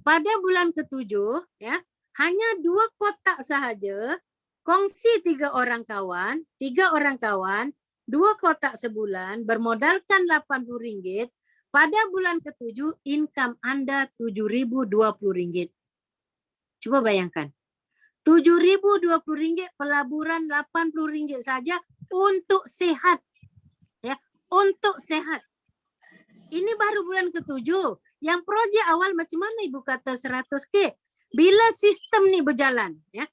pada bulan ke-7, ya, hanya 2 kotak sahaja, kongsi 3 orang kawan, 3 orang kawan, 2 kotak sebulan, bermodalkan RM80. Pada bulan ke-7, income anda RM7,020. Cuba bayangkan. RM7,020 pelaburan RM80 saja untuk sehat. Ya, untuk sehat. Ini baru bulan ke-7. Yang projek awal macam mana ibu kata 100K? Bila sistem ni berjalan, ya.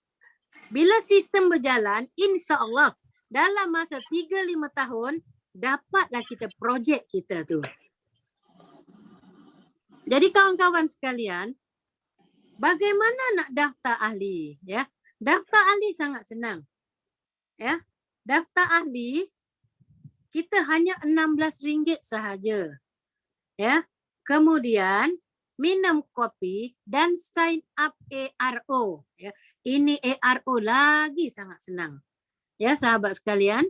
Bila sistem berjalan, insya-Allah dalam masa 3-5 tahun dapatlah kita projek kita tu. Jadi kawan-kawan sekalian, bagaimana nak daftar ahli, ya? Daftar ahli sangat senang. Ya. Daftar ahli kita hanya RM16 sahaja. Ya. Kemudian minum kopi dan sign up ARO. Ya. Ini ARO lagi sangat senang. Ya sahabat sekalian,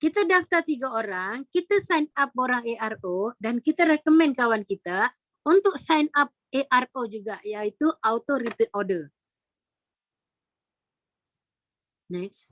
kita daftar 3 orang, kita sign up orang ARO dan kita recommend kawan kita untuk sign up ARO juga, iaitu auto repeat order. Next.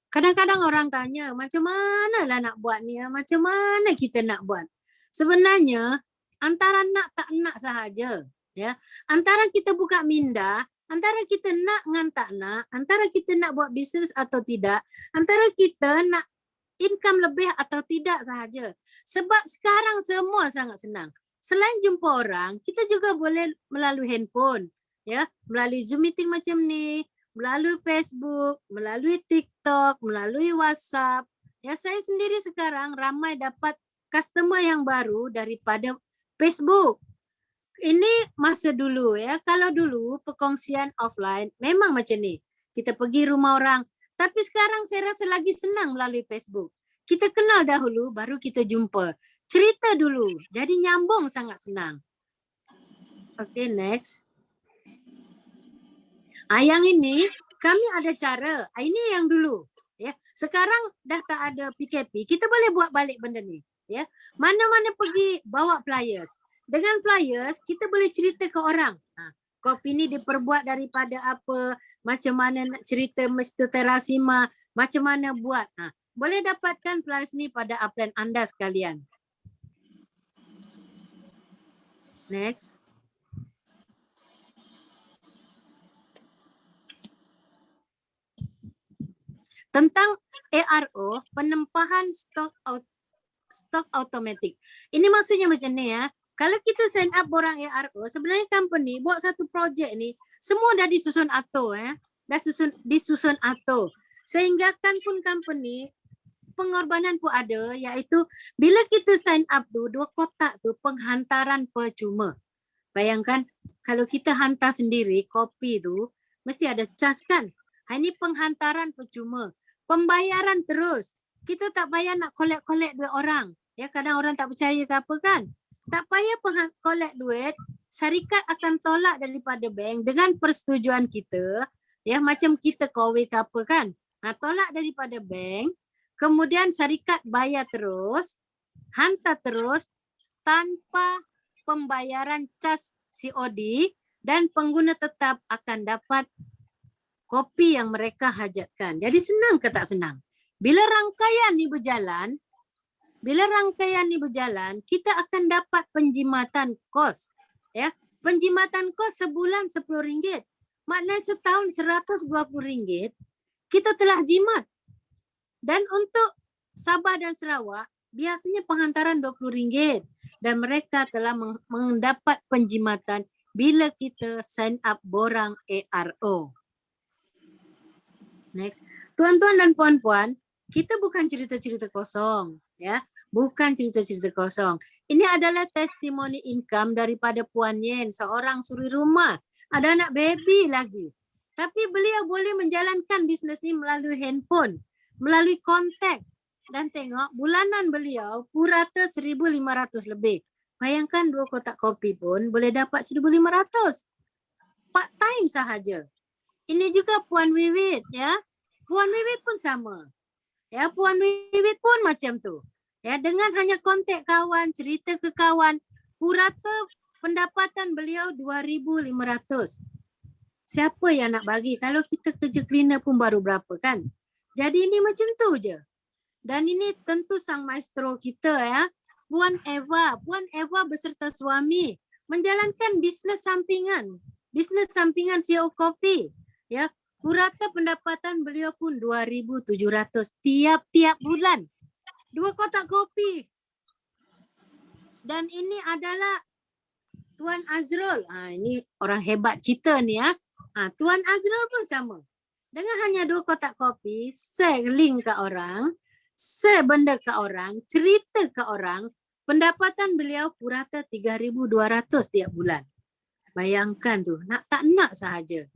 Kadang-kadang orang tanya, macam mana lah nak buat ni? Macam mana kita nak buat? Sebenarnya, antara nak tak nak sahaja. Ya, antara kita buka minda, antara kita nak ngan tak nak, antara kita nak buat bisnes atau tidak, antara kita nak income lebih atau tidak sahaja. Sebab sekarang semua sangat senang. Selain jumpa orang, kita juga boleh melalui handphone, ya, melalui Zoom meeting macam ni, melalui Facebook, melalui TikTok, melalui WhatsApp. Ya, saya sendiri sekarang ramai dapat customer yang baru daripada Facebook. Ini masa dulu ya. Kalau dulu perkongsian offline memang macam ni. Kita pergi rumah orang. Tapi sekarang saya rasa lagi senang melalui Facebook. Kita kenal dahulu baru kita jumpa. Cerita dulu. Jadi nyambung sangat senang. Okay, next. Yang ini kami ada cara. Ini yang dulu. Ya, sekarang dah tak ada PKP. Kita boleh buat balik benda ni. Ya, mana-mana pergi bawa flyers. Dengan flyers, kita boleh cerita ke orang. Kopi ni diperbuat daripada apa, macam mana nak cerita Mr. Terasima, macam mana buat. Boleh dapatkan flyers ni pada upline anda sekalian. Next. Tentang ARO, penempahan stok automatik. Ini maksudnya macam ni ya. Kalau kita sign up borang ARO, sebenarnya company buat satu projek ni, semua dah disusun atur ya. Dah disusun atur. Sehingga kan pun company, pengorbanan pun ada, iaitu bila kita sign up tu, 2 kotak tu penghantaran percuma. Bayangkan kalau kita hantar sendiri kopi tu, mesti ada cas kan. Ini penghantaran percuma. Pembayaran terus. Kita tak payah nak collect duit orang. Ya, kadang orang tak percaya ke apa kan. Tak payah collect duit, syarikat akan tolak daripada bank dengan persetujuan kita, ya macam kita kowe ke apa kan. Tolak daripada bank, kemudian syarikat bayar terus, hantar terus tanpa pembayaran cas COD dan pengguna tetap akan dapat kopi yang mereka hajatkan. Jadi senang ke tak senang? Bila rangkaian ni berjalan, kita akan dapat penjimatan kos. Ya, penjimatan kos sebulan RM10. Maknanya setahun RM120 kita telah jimat. Dan untuk Sabah dan Sarawak, biasanya penghantaran RM20 dan mereka telah mendapat penjimatan bila kita sign up borang ARO. Next. Tuan-tuan dan puan-puan, kita bukan cerita-cerita kosong. Ya, bukan cerita-cerita kosong. Ini adalah testimoni income daripada Puan Yen, seorang suri rumah. Ada anak baby lagi. Tapi beliau boleh menjalankan bisnes ni melalui handphone, melalui kontak. Dan tengok bulanan beliau purata 1,500 lebih. Bayangkan 2 kotak kopi pun boleh dapat 1,500. Part time sahaja. Ini juga Puan Wiwit ya. Puan Wiwit pun sama. Ya, Puan Wiwit pun macam tu. Ya, dengan hanya kontak kawan, cerita ke kawan, purata pendapatan beliau 2,500. Siapa yang nak bagi? Kalau kita kerja cleaner pun baru berapa kan? Jadi ini macam tu je. Dan ini tentu sang maestro kita ya, Puan Eva. Puan Eva beserta suami menjalankan bisnes sampingan. Bisnes sampingan CEO Kopi. Ya, purata pendapatan beliau pun 2,700 tiap-tiap bulan. 2 kotak kopi. Dan ini adalah Tuan Azrul. Ini orang hebat kita ni ya. Tuan Azrul pun sama. Dengan hanya 2 kotak kopi, share link ke orang, share benda ke orang, cerita ke orang, pendapatan beliau purata 3,200 tiap bulan. Bayangkan tu, nak tak nak sahaja.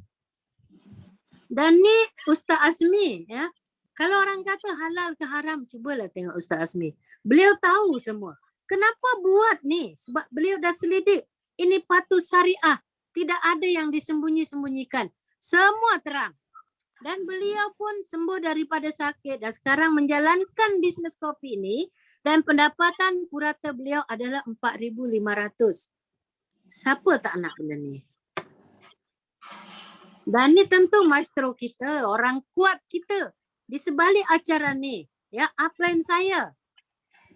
Dan ni Ustaz Azmi ya. Kalau orang kata halal ke haram, cubalah tengok Ustaz Azmi. Beliau tahu semua. Kenapa buat ni? Sebab beliau dah selidik. Ini patuh syariah. Tidak ada yang disembunyi-sembunyikan. Semua terang. Dan beliau pun sembuh daripada sakit dan sekarang menjalankan bisnes kopi ini dan pendapatan purata beliau adalah 4,500. Siapa tak nak benda ni? Dan ni tentu maestro kita, orang kuat kita. Di sebalik acara ni, ya, upline saya.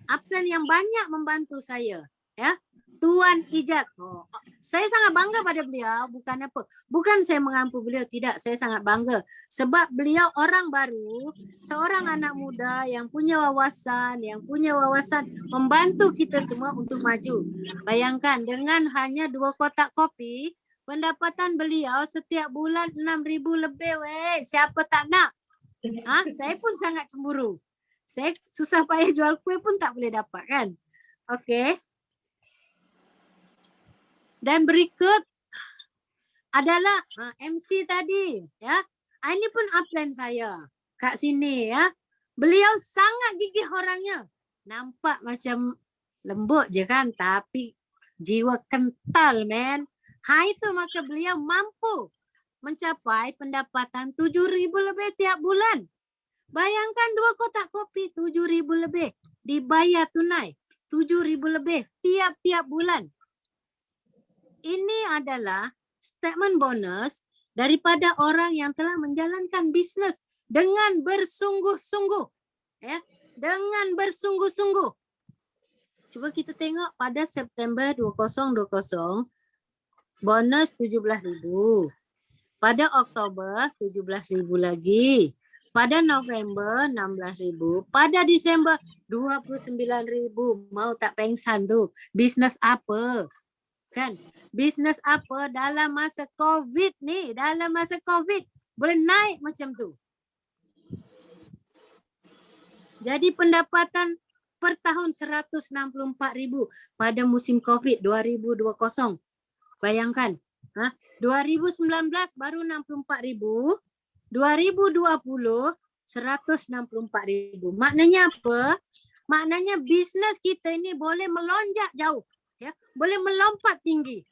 Upline yang banyak membantu saya, ya. Tuan Ijat. Oh, saya sangat bangga pada beliau, bukan apa. Bukan saya mengampu beliau, tidak. Saya sangat bangga. Sebab beliau orang baru, seorang anak muda yang punya wawasan membantu kita semua untuk maju. Bayangkan dengan hanya 2 kotak kopi, pendapatan beliau setiap bulan 6,000 lebih. Weh, siapa tak nak? Saya pun sangat cemburu. Saya susah payah jual kuih pun tak boleh dapat kan. Okey. Dan berikut adalah MC tadi ya. Ini pun upline saya kat sini ya. Beliau sangat gigih orangnya. Nampak macam lembut je kan, tapi jiwa kental men. Itu maka beliau mampu mencapai pendapatan 7,000 lebih tiap bulan. Bayangkan 2 kotak kopi 7,000 lebih dibayar tunai 7,000 lebih tiap-tiap bulan. Ini adalah statement bonus daripada orang yang telah menjalankan bisnes dengan bersungguh-sungguh. Ya, dengan bersungguh-sungguh. Cuba kita tengok pada September 2020 bonus 17,000. Pada Oktober 17,000 lagi. Pada November 16,000. Pada Disember 29,000. Mau tak pengsan tu? Bisnes apa? Kan? Bisnes apa dalam masa COVID ni? Dalam masa COVID boleh naik macam tu. Jadi pendapatan per tahun 164,000 pada musim COVID 2020. Bayangkan. 2019 baru 64,000. 2020 164,000. Maknanya apa? Maknanya bisnes kita ini boleh melonjak jauh. Ya, boleh melompat tinggi.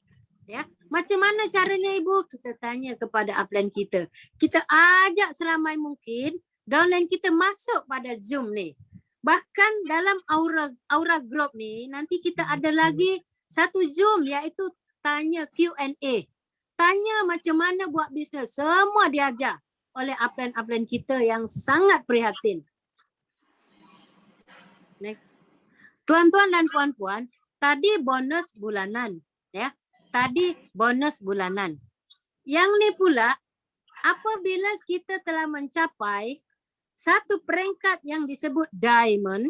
Ya, macam mana caranya Ibu? Kita tanya kepada upline kita. Kita ajak seramai mungkin downline kita masuk pada Zoom ni. Bahkan dalam Aura Group ni nanti kita ada lagi satu Zoom iaitu tanya Q&A. Tanya macam mana buat bisnes. Semua diajar oleh upline-upline kita yang sangat prihatin. Next. Tuan-tuan dan puan-puan, tadi bonus bulanan. Ya. Tadi bonus bulanan. Yang ni pula, apabila kita telah mencapai satu peringkat yang disebut diamond,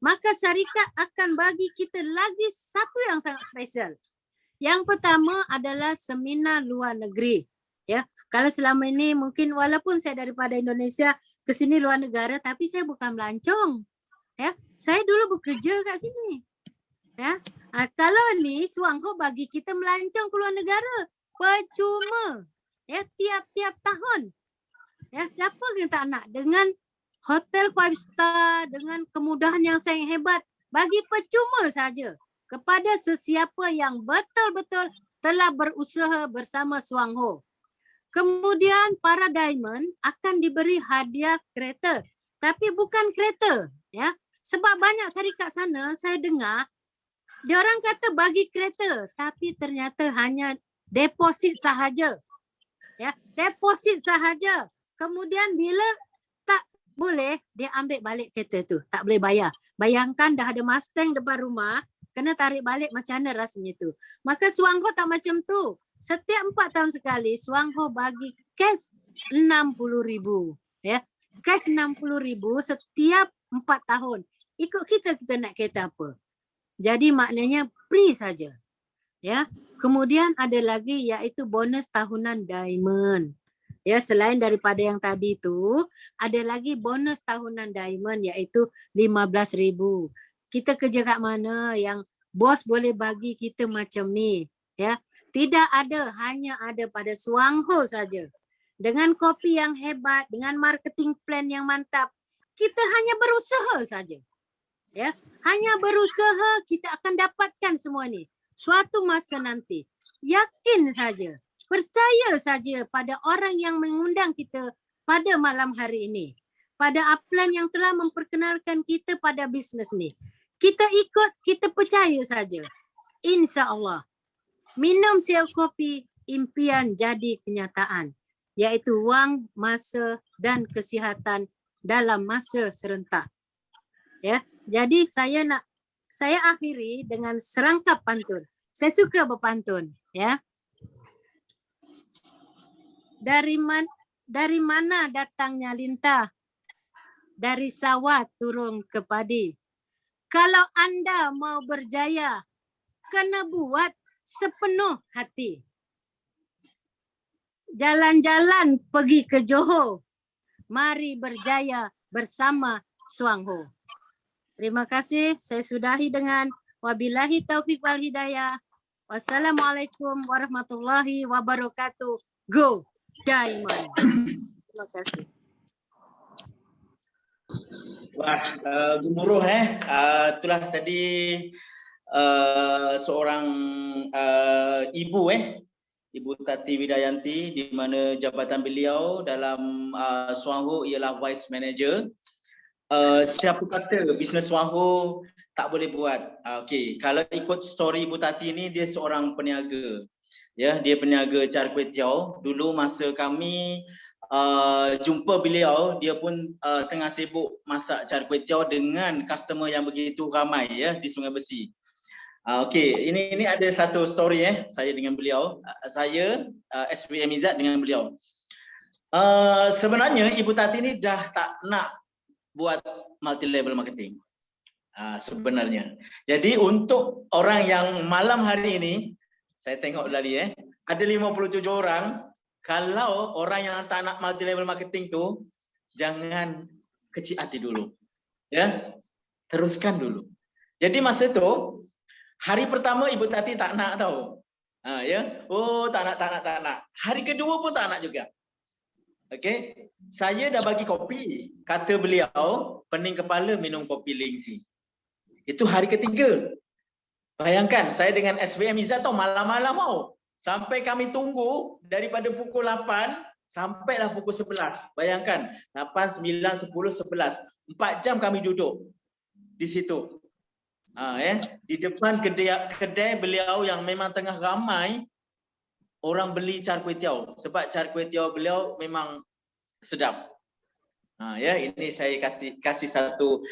maka syarikat akan bagi kita lagi satu yang sangat spesial. Yang pertama adalah seminar luar negeri. Ya, kalau selama ini mungkin walaupun saya daripada Indonesia ke sini luar negara, tapi saya bukan melancong. Ya, saya dulu bekerja kat sini. Ya, kalau ni Suangho bagi kita melancong ke luar negara, percuma. Ya, tiap-tiap tahun. Ya, siapa yang tak nak dengan hotel 5 star, dengan kemudahan yang sangat hebat, bagi percuma saja kepada sesiapa yang betul-betul telah berusaha bersama Suangho. Kemudian para diamond akan diberi hadiah kereta, tapi bukan kereta, ya. Sebab banyak syarikat sana saya dengar dia orang kata bagi kereta, tapi ternyata hanya deposit sahaja. Ya, deposit sahaja. Kemudian bila tak boleh, dia ambil balik kereta tu. Tak boleh bayar. Bayangkan dah ada Mustang depan rumah, kena tarik balik, macam mana rasanya tu. Maka Suangho tak macam tu. Setiap 4 tahun sekali, Suangho bagi cash 60,000. Ya, cash 60,000 setiap 4 tahun. Ikut kita nak kereta apa. Jadi maknanya free saja. Ya. Kemudian ada lagi iaitu bonus tahunan diamond. Ya, selain daripada yang tadi tu, ada lagi bonus tahunan diamond iaitu 15,000. Kita kerja kat mana yang bos boleh bagi kita macam ni, ya. Tidak ada, hanya ada pada Suangho saja. Dengan kopi yang hebat, dengan marketing plan yang mantap, kita hanya berusaha saja. Ya, hanya berusaha kita akan dapatkan semua ni. Suatu masa nanti, yakin saja, percaya saja pada orang yang mengundang kita pada malam hari ini. Pada upline yang telah memperkenalkan kita pada bisnes ni. Kita ikut, kita percaya saja. InsyaAllah. Minum siap kopi, impian jadi kenyataan. Iaitu wang, masa dan kesihatan dalam masa serentak. Ya, jadi saya nak saya akhiri dengan serangkap pantun. Saya suka berpantun, ya. Dari mana datangnya lintah? Dari sawah turun ke padi. Kalau Anda mau berjaya, kena buat sepenuh hati. Jalan-jalan pergi ke Johor. Mari berjaya bersama Suangho. Terima kasih. Saya sudahi dengan wabillahi taufiq wal hidayah. Wassalamualaikum warahmatullahi wabarakatuh. Go Diamond. Terima kasih. Wah, gemuruh itulah tadi seorang ibu Ibu Tati Widayanti, di mana jabatan beliau dalam Suangho ialah Vice Manager. Siapa kata bisnes Suangho tak boleh buat? Okey, kalau ikut story Ibu Tati ni, dia seorang peniaga. Ya, dia peniaga Char Kway Teow. Dulu masa kami jumpa beliau, dia pun tengah sibuk masak Char Kway Teow dengan customer yang begitu ramai ya di Sungai Besi. Okey, ini ada satu story saya dengan beliau. Saya SVM Izzat dengan beliau. Sebenarnya Ibu Tati ni dah tak nak buat multi level marketing. Sebenarnya. Jadi untuk orang yang malam hari ini, saya tengok tadi ada 57 orang. Kalau orang yang tak nak multi level marketing tu, jangan kecil hati dulu. Ya. Teruskan dulu. Jadi masa tu hari pertama Ibu Tati tak nak tahu. Ya. Oh, tak nak. Hari kedua pun tak nak juga. Okey. Saya dah bagi kopi. Kata beliau, pening kepala minum kopi Lingzi. Itu hari ketiga. Bayangkan, saya dengan SVM Izzat tahu malam-malam sampai kami tunggu daripada pukul 8 sampailah pukul 11. Bayangkan, 8, 9, 10, 11. 4 jam kami duduk di situ. Di depan kedai beliau yang memang tengah ramai orang beli Char Kway Teow, sebab Char Kway Teow beliau memang sedap. Ini saya kasih satu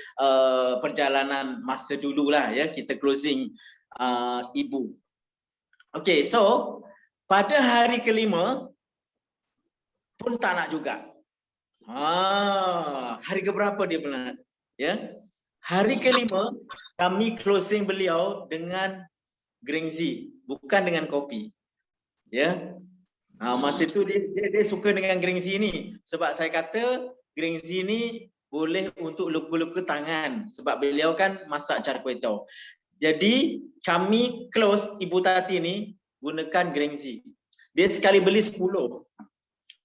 perjalanan masa dululah ya, kita closing ibu. Okey, so pada hari kelima pun tak nak juga. Hari keberapa dia pernah? Ya, hari kelima kami closing beliau dengan Greenzy, bukan dengan kopi. Ya, masa itu dia suka dengan Greenzy ni, sebab saya kata Greenzy ni boleh untuk luka-luka tangan, sebab beliau kan masak Char Kway Teow. Jadi kami close Ibu Tati ni gunakan Greenzy. Dia sekali beli 10.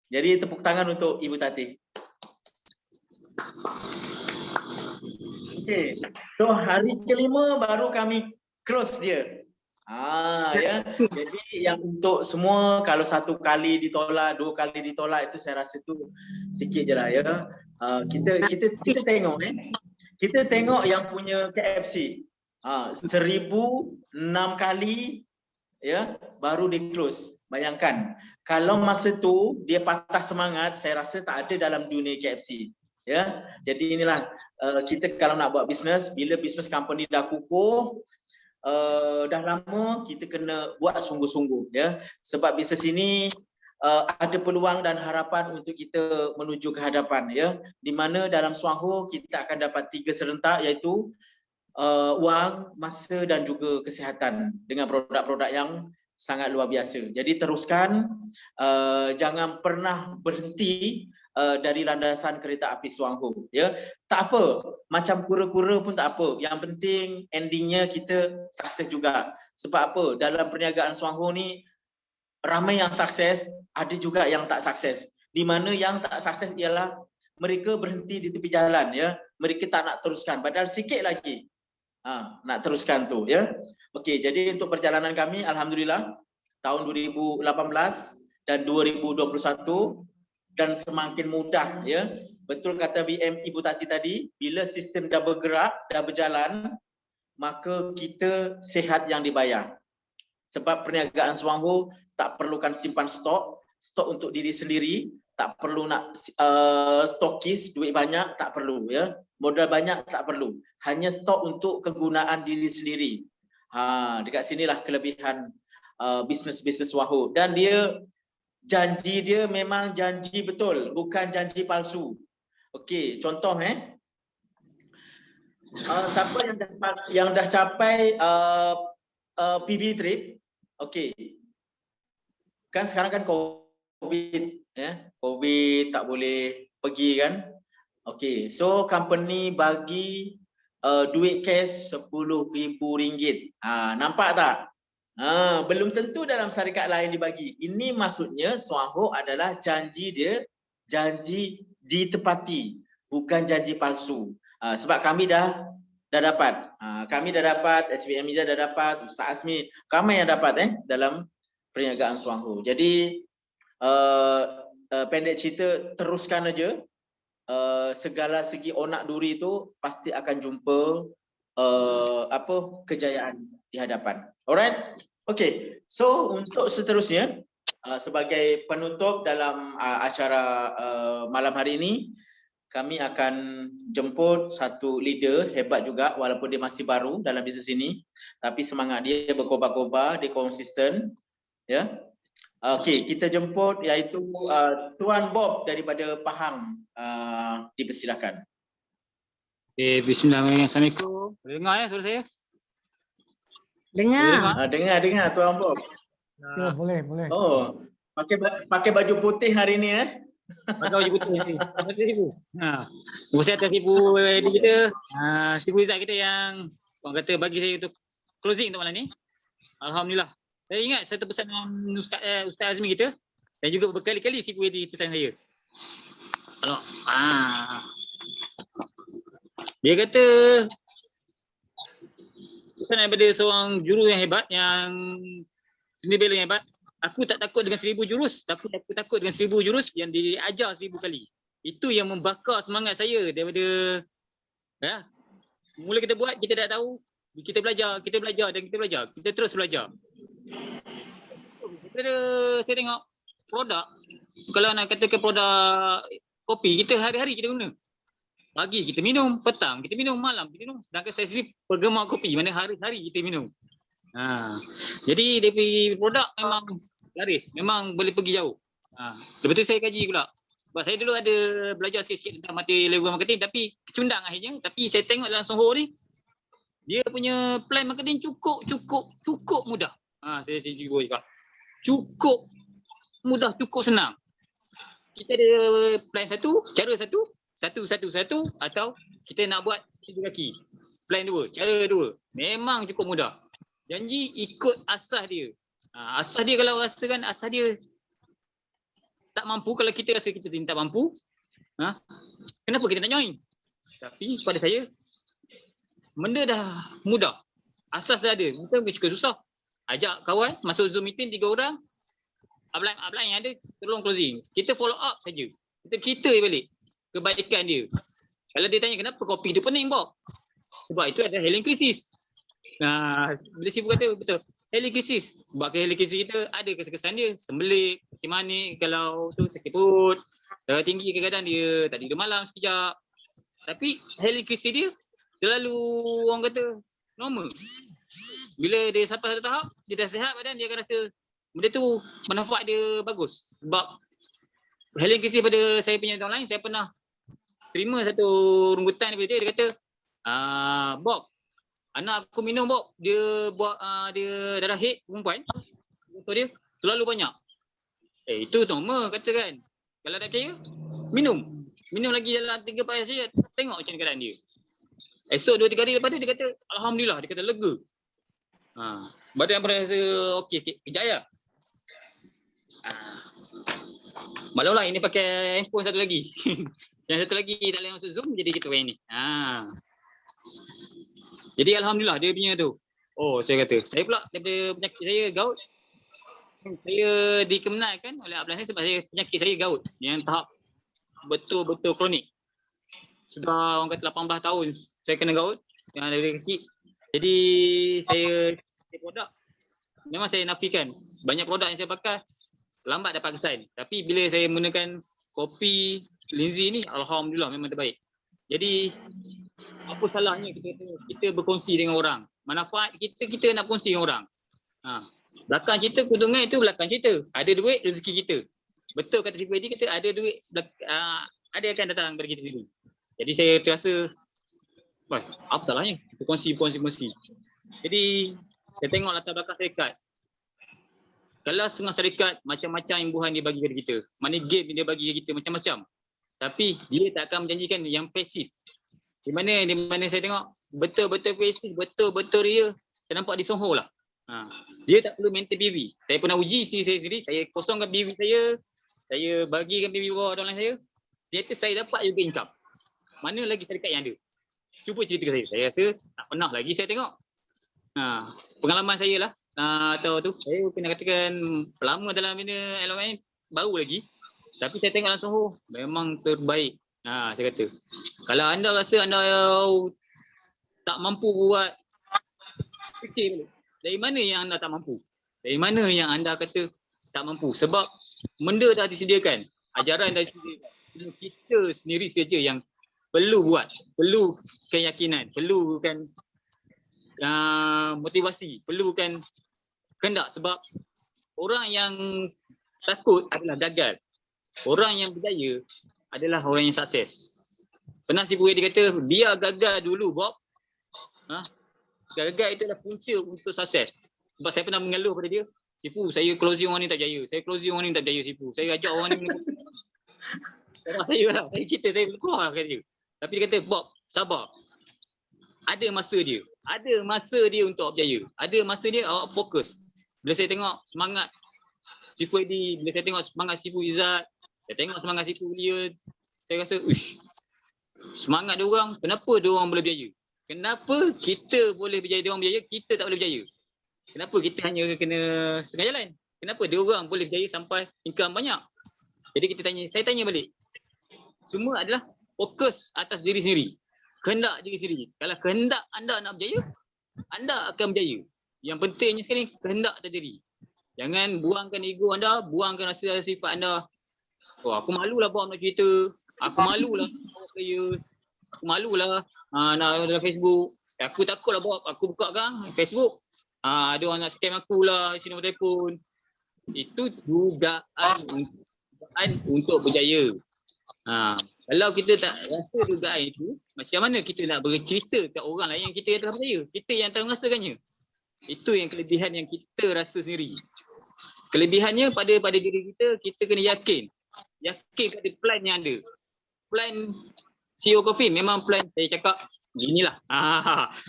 Jadi tepuk tangan untuk Ibu Tati. Okay. So hari kelima baru kami close dia. Ya. Jadi yang untuk semua, kalau satu kali ditolak, 2 kali ditolak, itu saya rasa tu sikit je lah ya. Kita tengok kita tengok yang punya KFC. 1006 kali ya baru di close. Bayangkan, kalau masa tu dia patah semangat, saya rasa tak ada dalam dunia KFC. Ya, jadi inilah kita kalau nak buat bisnes, bila bisnes company dah kukuh, dah lama, kita kena buat sungguh-sungguh ya, sebab bisnes ini ada peluang dan harapan untuk kita menuju ke hadapan ya, di mana dalam Suangho kita akan dapat 3 serentak, iaitu wang, masa dan juga kesihatan dengan produk-produk yang sangat luar biasa. Jadi teruskan, jangan pernah berhenti dari landasan kereta api Suangho ya. Tak apa, macam kura-kura pun tak apa, yang penting endingnya kita sukses juga. Sebab apa, dalam perniagaan Suangho ni ramai yang sukses, ada juga yang tak sukses. Di mana yang tak sukses ialah mereka berhenti di tepi jalan ya, mereka tak nak teruskan, padahal sikit lagi nak teruskan tu ya. Okey, jadi untuk perjalanan kami alhamdulillah tahun 2018 dan 2021 dan semakin mudah ya. Betul kata BM Ibu Tati tadi, bila sistem dah bergerak, dah berjalan, maka kita sihat yang dibayar. Sebab perniagaan Suangho tak perlukan simpan stok untuk diri sendiri, tak perlu nak stokis duit banyak, tak perlu ya. Modal banyak tak perlu. Hanya stok untuk kegunaan diri sendiri. Dekat sinilah kelebihan bisnes Wahoo. Dan janji dia memang janji betul, bukan janji palsu. Okey, contoh siapa yang dah capai PB trip, okey. Kan sekarang kan COVID ya, COVID tak boleh pergi kan. Okey, so company bagi duit cash RM10,000. Nampak tak? Belum tentu dalam syarikat lain dibagi. Ini maksudnya Wahoo adalah janji dia, janji ditepati, bukan janji palsu. Sebab kami dah dapat. Kami dah dapat, SPM Miza dah dapat, Ustaz Azmi, kami yang dapat dalam perniagaan Wahoo. Jadi pendek cerita, teruskan aja. Segala segi onak duri itu pasti akan jumpa kejayaan di hadapan. Alright? Okay. So untuk seterusnya sebagai penutup dalam acara malam hari ini, kami akan jemput satu leader hebat juga walaupun dia masih baru dalam bisnes ini, tapi semangat dia berkobar-kobar, dia konsisten ya. Okey, kita jemput iaitu Tuan Bob daripada Pahang. Dipersilakan. Okay, bismillahirrahmanirrahim. Assalamualaikum. Boleh dengar ya suara saya? Dengar. Dengar Tuan Bob. Ya, boleh. Oh, pakai baju putih hari ni Pakai baju putih ni. Terima kasih Ibu. Saya atas Ibu di kita. Ibu Izzat kita yang orang kata bagi saya untuk closing untuk malam ni. Alhamdulillah. Saya ingat satu pesanan Ustaz Azmi kita dan juga berkali-kali Ibu di pesan saya. Kalau dia kata pesan daripada seorang juru yang hebat, yang seni bela yang hebat. Aku tak takut dengan 1000 jurus, tapi aku takut dengan 1000 jurus yang diajar 1000 kali. Itu yang membakar semangat saya daripada mula kita buat, kita tak tahu, kita belajar dan kita belajar. Kita terus belajar. Saya tengok produk, kalau nak katakan produk kopi, kita hari-hari kita guna. Pagi kita minum, petang kita minum, malam kita minum. Sedangkan saya sendiri penggemar kopi, mana hari-hari kita minum. Jadi dari produk memang laris, memang boleh pergi jauh. Lepas tu saya kaji pula. Sebab saya dulu ada belajar sikit-sikit tentang mata level marketing, tapi kecundang akhirnya. Tapi saya tengok dalam Wahoo ni, dia punya plan marketing cukup mudah. Saya cuba juga. Cukup mudah, cukup senang. Kita ada plan cara satu, atau kita nak buat 7 kaki. Plan 2, cara 2. Memang cukup mudah. Janji ikut asas dia. Asas dia kalau rasakan asas dia tak mampu, kalau kita rasa kita tak mampu, kenapa kita nak join? Tapi pada saya, benda dah mudah. Asas dah ada. Kita cukup susah. Ajak kawan, masuk Zoom meeting 3 orang. Upline yang ada, tolong closing. Kita follow up saja. Kita cerita balik kebaikan dia. Kalau dia tanya kenapa kopi tu pening, Bob? Sebab itu ada healing crisis. Bila Sifu kata betul. Healing crisis. Sebab healing crisis kita ada kesan-kesan dia. Sembelit, macam mana kalau tu sakit perut, darah tinggi kadang-kadang dia tak tidur malam sekejap. Tapi healing crisis dia terlalu orang kata normal. Bila dia sampai satu tahap, dia dah sihat badan, dia akan rasa benda tu manfaat dia bagus. Sebab healing crisis pada saya punya orang lain, saya pernah terima satu rungutan daripada dia kata, Bob, anak aku minum Bob, dia buat dia darah haid perempuan, untuk dia terlalu banyak. Itu normal kata kan. Kalau tak percaya, minum lagi dalam 3-4 hari saja, tengok macam keadaan dia. Esok 2-3 hari lepas tu dia kata alhamdulillah, dia kata lega. Badan pun rasa okey sikit, kejap ya. Maklumlah ini pakai handphone satu lagi. Yang satu lagi tak boleh masuk Zoom, jadi kita main ni. Jadi alhamdulillah dia punya tu. Saya kata, saya pula daripada penyakit saya gout, saya dikemenalkan oleh abang saya sebab saya penyakit saya gout yang tahap betul-betul kronik. Sudah orang kata 18 tahun saya kena gout yang dari kecil. Jadi saya produk, memang saya nafikan banyak produk yang saya pakai lambat dapat kesan. Tapi bila saya menggunakan kopi Lindsay ni alhamdulillah memang terbaik. Jadi apa salahnya kita berkongsi dengan orang. Manfaat kita nak kongsi dengan orang. Belakang cerita keuntungan itu belakang cerita. Ada duit rezeki kita. Betul kata Cikgu Edi kata ada duit ada akan datang kepada kita sendiri. Jadi saya terasa apa salahnya kita kongsi. Jadi saya tengok latar belakang syarikat. Kalau setengah syarikat macam-macam imbuhan dia bagi kepada kita. Money game dia bagi kepada kita macam-macam. Tapi dia tak akan menjanjikan yang pasif. Di mana saya tengok betul-betul pasif, betul-betul ria. Saya nampak di Soho lah. Dia tak perlu maintain BV. Saya pernah uji saya sendiri, saya kosongkan BV saya bagikan BV bawah downline saya. Ternyata saya dapat juga income. Mana lagi syarikat yang ada? Cuba cerita ke saya. Saya rasa tak pernah lagi saya tengok. Pengalaman saya lah. Saya kena katakan lama dalam bina LMN, baru lagi. Tapi saya tengok langsung memang terbaik. Saya kata, kalau anda rasa anda tak mampu buat, fikir dari mana yang anda tak mampu? Dari mana yang anda kata tak mampu? Sebab benda dah disediakan, ajaran dah disediakan. Kita sendiri saja yang perlu buat, perlu keyakinan, perlukan motivasi, perlukan kehendak. Sebab orang yang takut adalah gagal. Orang yang berjaya adalah orang yang sukses. Pernah Cikgu Edi kata, biar gagal dulu Bob. Gagal itu adalah punca untuk sukses. Sebab saya pernah mengeluh pada dia, Cipu, saya closing orang ni tak berjaya. Saya closing orang ni tak berjaya, Cipu. Saya ajak orang ni saya lah, saya cerita, saya keluar lah kata dia. Tapi dia kata, Bob, sabar. Ada masa dia. Ada masa dia untuk berjaya. Ada masa dia awak fokus. Bila saya tengok semangat Cipu Edi, bila saya tengok semangat Cipu Izzat, saya tengok semangat Cipu William, saya rasa, semangat dia orang, kenapa dia orang boleh berjaya? Kenapa kita boleh berjaya, dia orang berjaya, kita tak boleh berjaya? Kenapa kita hanya kena setengah jalan? Kenapa dia orang boleh berjaya sampai income banyak? Jadi saya tanya balik. Semua adalah fokus atas diri sendiri. Kehendak diri sendiri. Kalau kehendak anda nak berjaya, anda akan berjaya. Yang pentingnya sekali, kehendak atas diri. Jangan buangkan ego anda, buangkan rasa sifat anda. Aku malulah buat nak cerita. Aku malulah bawa players. Aku malulah nak dalam Facebook. Aku takutlah bawa, aku buka kan Facebook. Ada orang nak scam aku lah, isi nombor telefon. Itu dugaan untuk berjaya. Kalau kita tak rasa dugaan itu, macam mana kita nak bercerita kat orang lain yang kita yang telah berjaya? Kita yang telah merasakannya. Itu yang kelebihan yang kita rasa sendiri. Kelebihannya pada diri kita kena yakin. Yakin pada plan yang ada. Plan CEO Coffee memang plan saya cakap ginilah.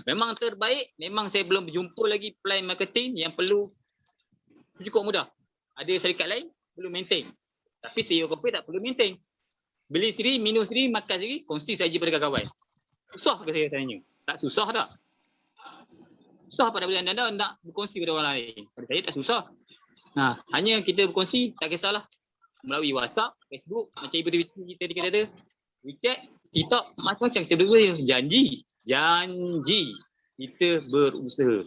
Memang terbaik, memang saya belum berjumpa lagi plan marketing yang perlu cukup mudah. Ada syarikat lain perlu maintain. Tapi CEO Coffee tak perlu maintain. Beli sendiri, minum sendiri, makan sendiri, kongsi saja pada kawan. Susah ke saya tanya? Tak susah tak? Susah pada bila anda nak berkongsi pada orang lain. Pada saya tak susah. Hanya kita berkongsi, tak kisahlah. Melalui WhatsApp, Facebook, macam Ibu TV tadi kata, WeChat, TikTok, macam-macam kita berdua. Janji. Kita berusaha.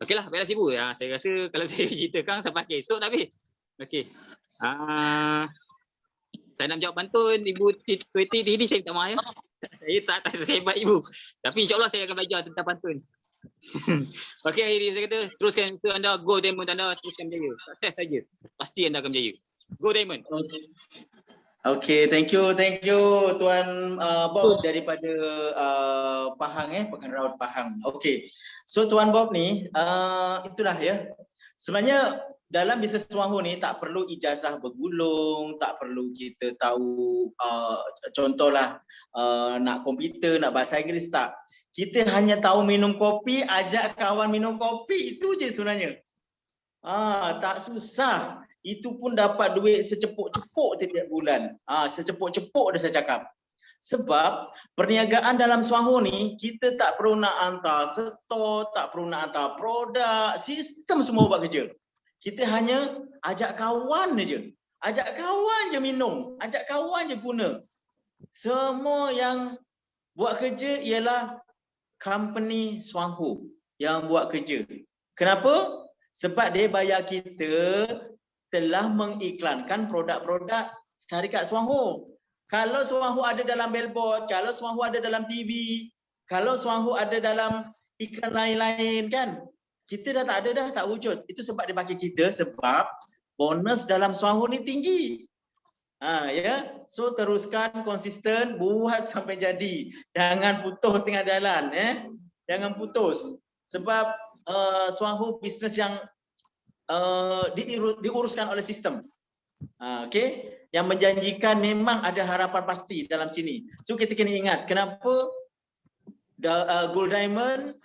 Okeylah, baiklah Ibu. Saya rasa kalau saya ceritakan sampai akhir esok dah habis. Okey. Saya nak jawab pantun Ibu Tueti ini saya minta maaf ya. Saya tak sehebat Ibu. Tapi insyaAllah saya akan belajar tentang pantun. Okey, akhirnya saya kata teruskan itu anda, go diamond anda, teruskan berjaya. Sukses saja. Pasti anda akan berjaya. Go diamond. Okay, thank you Tuan Bob daripada Pahang Pekan Raut Pahang. Okay, so Tuan Bob ni itulah ya. Sebenarnya dalam bisnes Swaho ni tak perlu ijazah bergulung, tak perlu kita tahu contohlah nak komputer, nak bahasa Inggeris, tak. Kita hanya tahu minum kopi, ajak kawan minum kopi, itu je sebenarnya. Tak susah. Itu pun dapat duit secepuk-cepuk setiap bulan. Secepuk-cepuk dah saya cakap. Sebab perniagaan dalam Swaho ni kita tak perlu nak hantar stok, tak perlu nak hantar produk, sistem semua buat kerja. Kita hanya ajak kawan je. Ajak kawan je minum, ajak kawan je guna. Semua yang buat kerja ialah company Swaho yang buat kerja. Kenapa? Sebab dia bayar kita telah mengiklankan produk-produk syarikat Suangho. Kalau Suangho ada dalam billboard, kalau Suangho ada dalam TV, kalau Suangho ada dalam iklan lain-lain kan, kita dah tak ada dah, tak wujud. Itu sebab dia bagi kita, sebab bonus dalam Suangho ni tinggi. Ya, so teruskan konsisten, buat sampai jadi. Jangan putus tengah jalan, jangan putus. Sebab Suangho bisnes yang diuruskan oleh sistem. Okey, yang menjanjikan memang ada harapan pasti dalam sini. So kita kena ingat kenapa Gold Diamond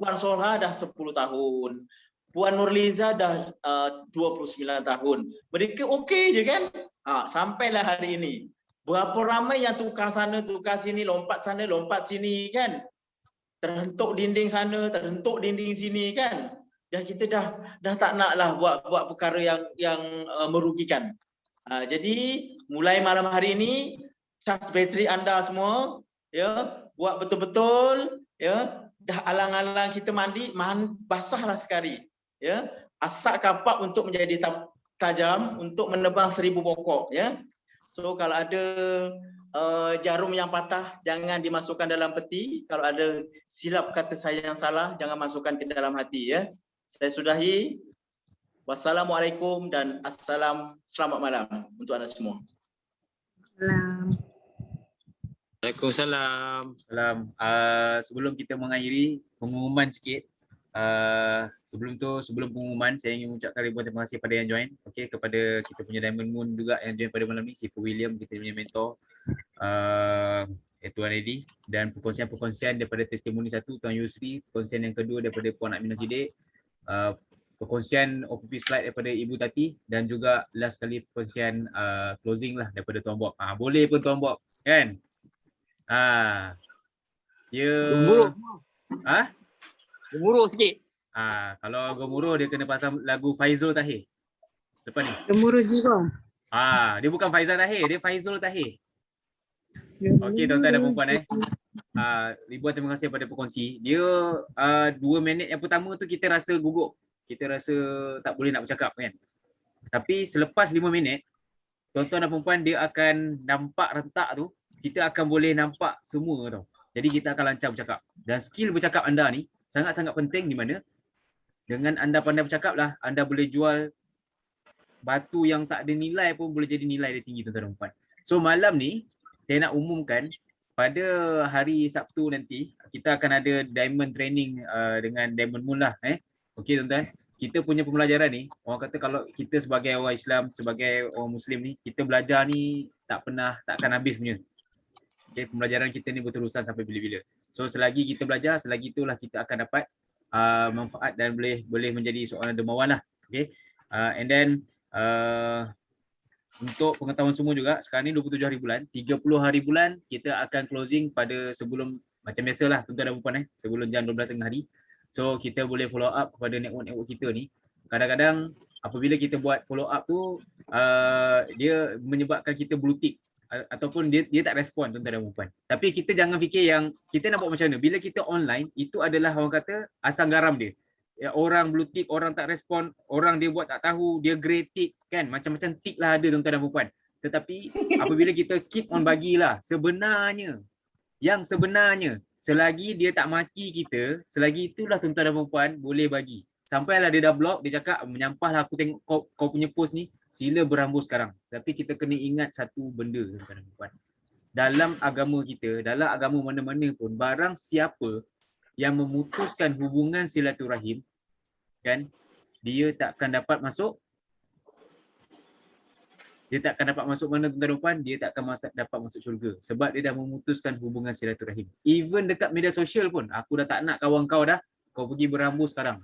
Puan Solha dah 10 tahun. Puan Nurliza dah 29 tahun. Mereka okey je kan? Sampailah hari ini. Berapa ramai yang tukar sana, tukar sini, lompat sana, lompat sini kan? Terhentuk dinding sana, terhentuk dinding sini kan? Kita dah tak naklah buat perkara yang merugikan. Jadi mulai malam hari ini charge bateri anda semua, ya, buat betul-betul, ya. Dah alang-alang kita mandi, basahlah sekali. Ya, asak kapak untuk menjadi tajam untuk menebang 1000 pokok, ya. So kalau ada jarum yang patah jangan dimasukkan dalam peti. Kalau ada silap kata saya yang salah jangan masukkan ke dalam hati, ya. Saya sudahi. Wassalamualaikum dan selamat malam untuk anda semua. Waalaikumsalam. Salam. Sebelum kita mengakhiri, pengumuman sikit. Sebelum pengumuman, saya ingin mengucapkan ribuan terima kasih pada yang join. Okey, kepada kita punya Diamond Moon juga yang join pada malam ni, si William, kita punya mentor, Tuan Eddie, dan perkongsian daripada testimoni satu Tuan Yusri, perkongsian yang kedua daripada Puan Aminah Siddiq, perkongsian OPP slide daripada Ibu Tati, dan juga last kali perkongsian closing lah daripada Tuan Bob. Boleh pun Tuan Bob, kan? Gemuruh. Gemuruh sikit. Kalau gemuruh dia kena pasang lagu Faizul Tahir. Lepas ni. Gemuruh jiwa. Dia bukan Faizal Tahir, dia Faizul Tahir. Okey tuan-tuan dan puan-puan ribuan terima kasih pada perkongsi. Dia 2 minit yang pertama tu kita rasa gugup. Kita rasa tak boleh nak bercakap kan. Tapi selepas 5 minit, tuan-tuan dan puan-puan dia akan nampak rentak tu, kita akan boleh nampak semua tau. Jadi kita akan lancar bercakap. Dan skill bercakap anda ni sangat-sangat penting di mana dengan anda pandai bercakap lah, anda boleh jual batu yang tak ada nilai pun boleh jadi nilai dia tinggi tuan-tuan dan puan. So malam ni saya nak umumkan pada hari Sabtu nanti kita akan ada diamond training dengan Diamond Moon lah. Okey tuan-tuan, kita punya pembelajaran ni, orang kata kalau kita sebagai orang Islam, sebagai orang Muslim ni, kita belajar ni takkan habis punya. Okay, pembelajaran kita ni berterusan sampai bila-bila. So selagi kita belajar, selagi itulah kita akan dapat manfaat dan boleh menjadi seorang dermawan lah. Okay. And then untuk pengetahuan semua juga, sekarang ni 27 hari bulan, 30 hari bulan kita akan closing pada sebelum, macam biasalah tuan-tuan dan puan sebelum jam 12 tengah hari. So kita boleh follow up kepada network kita ni. Kadang-kadang apabila kita buat follow up tu, dia menyebabkan kita blue tick. Ataupun dia tak respon tuan-tuan dan puan. Tapi kita jangan fikir yang kita nak buat macam mana. Bila kita online, itu adalah orang kata asam garam dia. Ya, orang blue tick, orang tak respon, orang dia buat tak tahu, dia grey tick kan. Macam-macam tick lah ada tuan-tuan dan puan. Tetapi apabila kita keep on bagilah, sebenarnya selagi dia tak maki kita, selagi itulah tuan-tuan dan puan boleh bagi. Sampailah dia dah block, dia cakap menyampahlah aku tengok kau punya post ni, sila berambus sekarang. Tapi kita kena ingat satu benda tuan-tuan dan puan. Dalam agama kita, dalam agama mana-mana pun, barang siapa yang memutuskan hubungan silaturahim, kan, dia takkan dapat masuk. Dia takkan dapat masuk mana tuan-tuan dan puan, dia takkan dapat masuk syurga. Sebab dia dah memutuskan hubungan silaturahim. Even dekat media sosial pun, aku dah tak nak kawan kau dah, kau pergi berambus sekarang.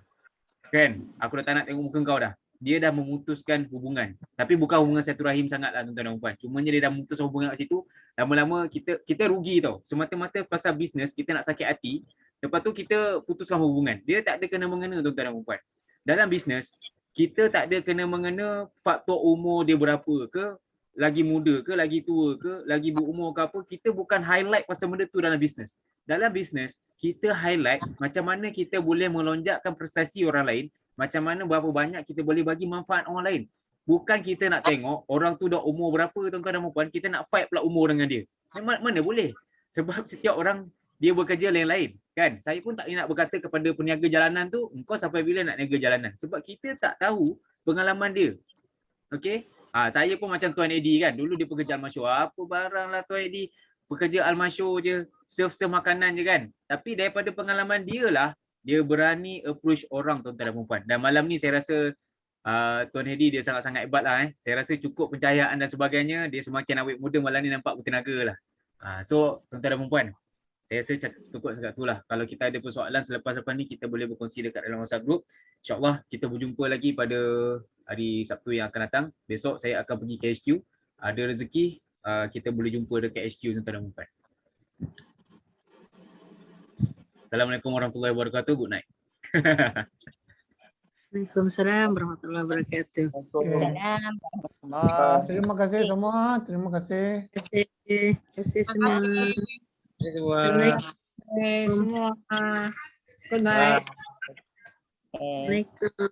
Kan, aku dah tak nak tengok muka kau dah. Dia dah memutuskan hubungan. Tapi bukan hubungan silaturahim sangatlah tuan-tuan dan puan. Cumanya dia dah memutuskan hubungan kat situ, lama-lama kita rugi tau. Semata-mata pasal bisnes kita nak sakit hati, lepas tu kita putuskan hubungan. Dia tak ada kena-mengena tuan-tuan dan puan. Dalam bisnes, kita tak ada kena-mengena faktor umur dia berapa ke, lagi muda ke, lagi tua ke, lagi berumur ke apa. Kita bukan highlight pasal benda tu dalam bisnes. Dalam bisnes, kita highlight macam mana kita boleh melonjakkan prestasi orang lain, macam mana berapa banyak kita boleh bagi manfaat orang lain. Bukan kita nak tengok orang tu dah umur berapa tuan-tuan dan puan, kita nak fight pula umur dengan dia. Mana boleh? Sebab setiap orang dia bekerja lain-lain kan. Saya pun tak nak berkata kepada peniaga jalanan tu, engkau sampai bila nak niaga jalanan? Sebab kita tak tahu pengalaman dia. Okey? Saya pun macam Tuan Eddie kan. Dulu dia pekerja almasyur. Apa barang lah Tuan Eddie. Pekerja almasyur je, serve makanan je kan. Tapi daripada pengalaman dia lah, dia berani approach orang tuan-tuan dan puan. Dan malam ni saya rasa Tuan Hedi dia sangat-sangat hebat lah. Saya rasa cukup pencahayaan dan sebagainya. Dia semakin awet muda, malam ni nampak bertenaga lah. So tuan-tuan dan puan, saya rasa cukup sekat tu lah. Kalau kita ada persoalan selepas-lepas ni, kita boleh berkongsi dekat dalam WhatsApp group. InsyaAllah kita berjumpa lagi pada hari Sabtu yang akan datang. Besok saya akan pergi KHQ. Ada rezeki, kita boleh jumpa dekat HQ tuan-tuan dan puan. Assalamualaikum warahmatullahi wabarakatuh. Good night. Waalaikumsalam warahmatullahi wabarakatuh. Salam warahmatullahi. Terima kasih semua. Terima kasih. Terima kasih semua. Assalamualaikum. Semua. Good night. Eh. Assalamualaikum.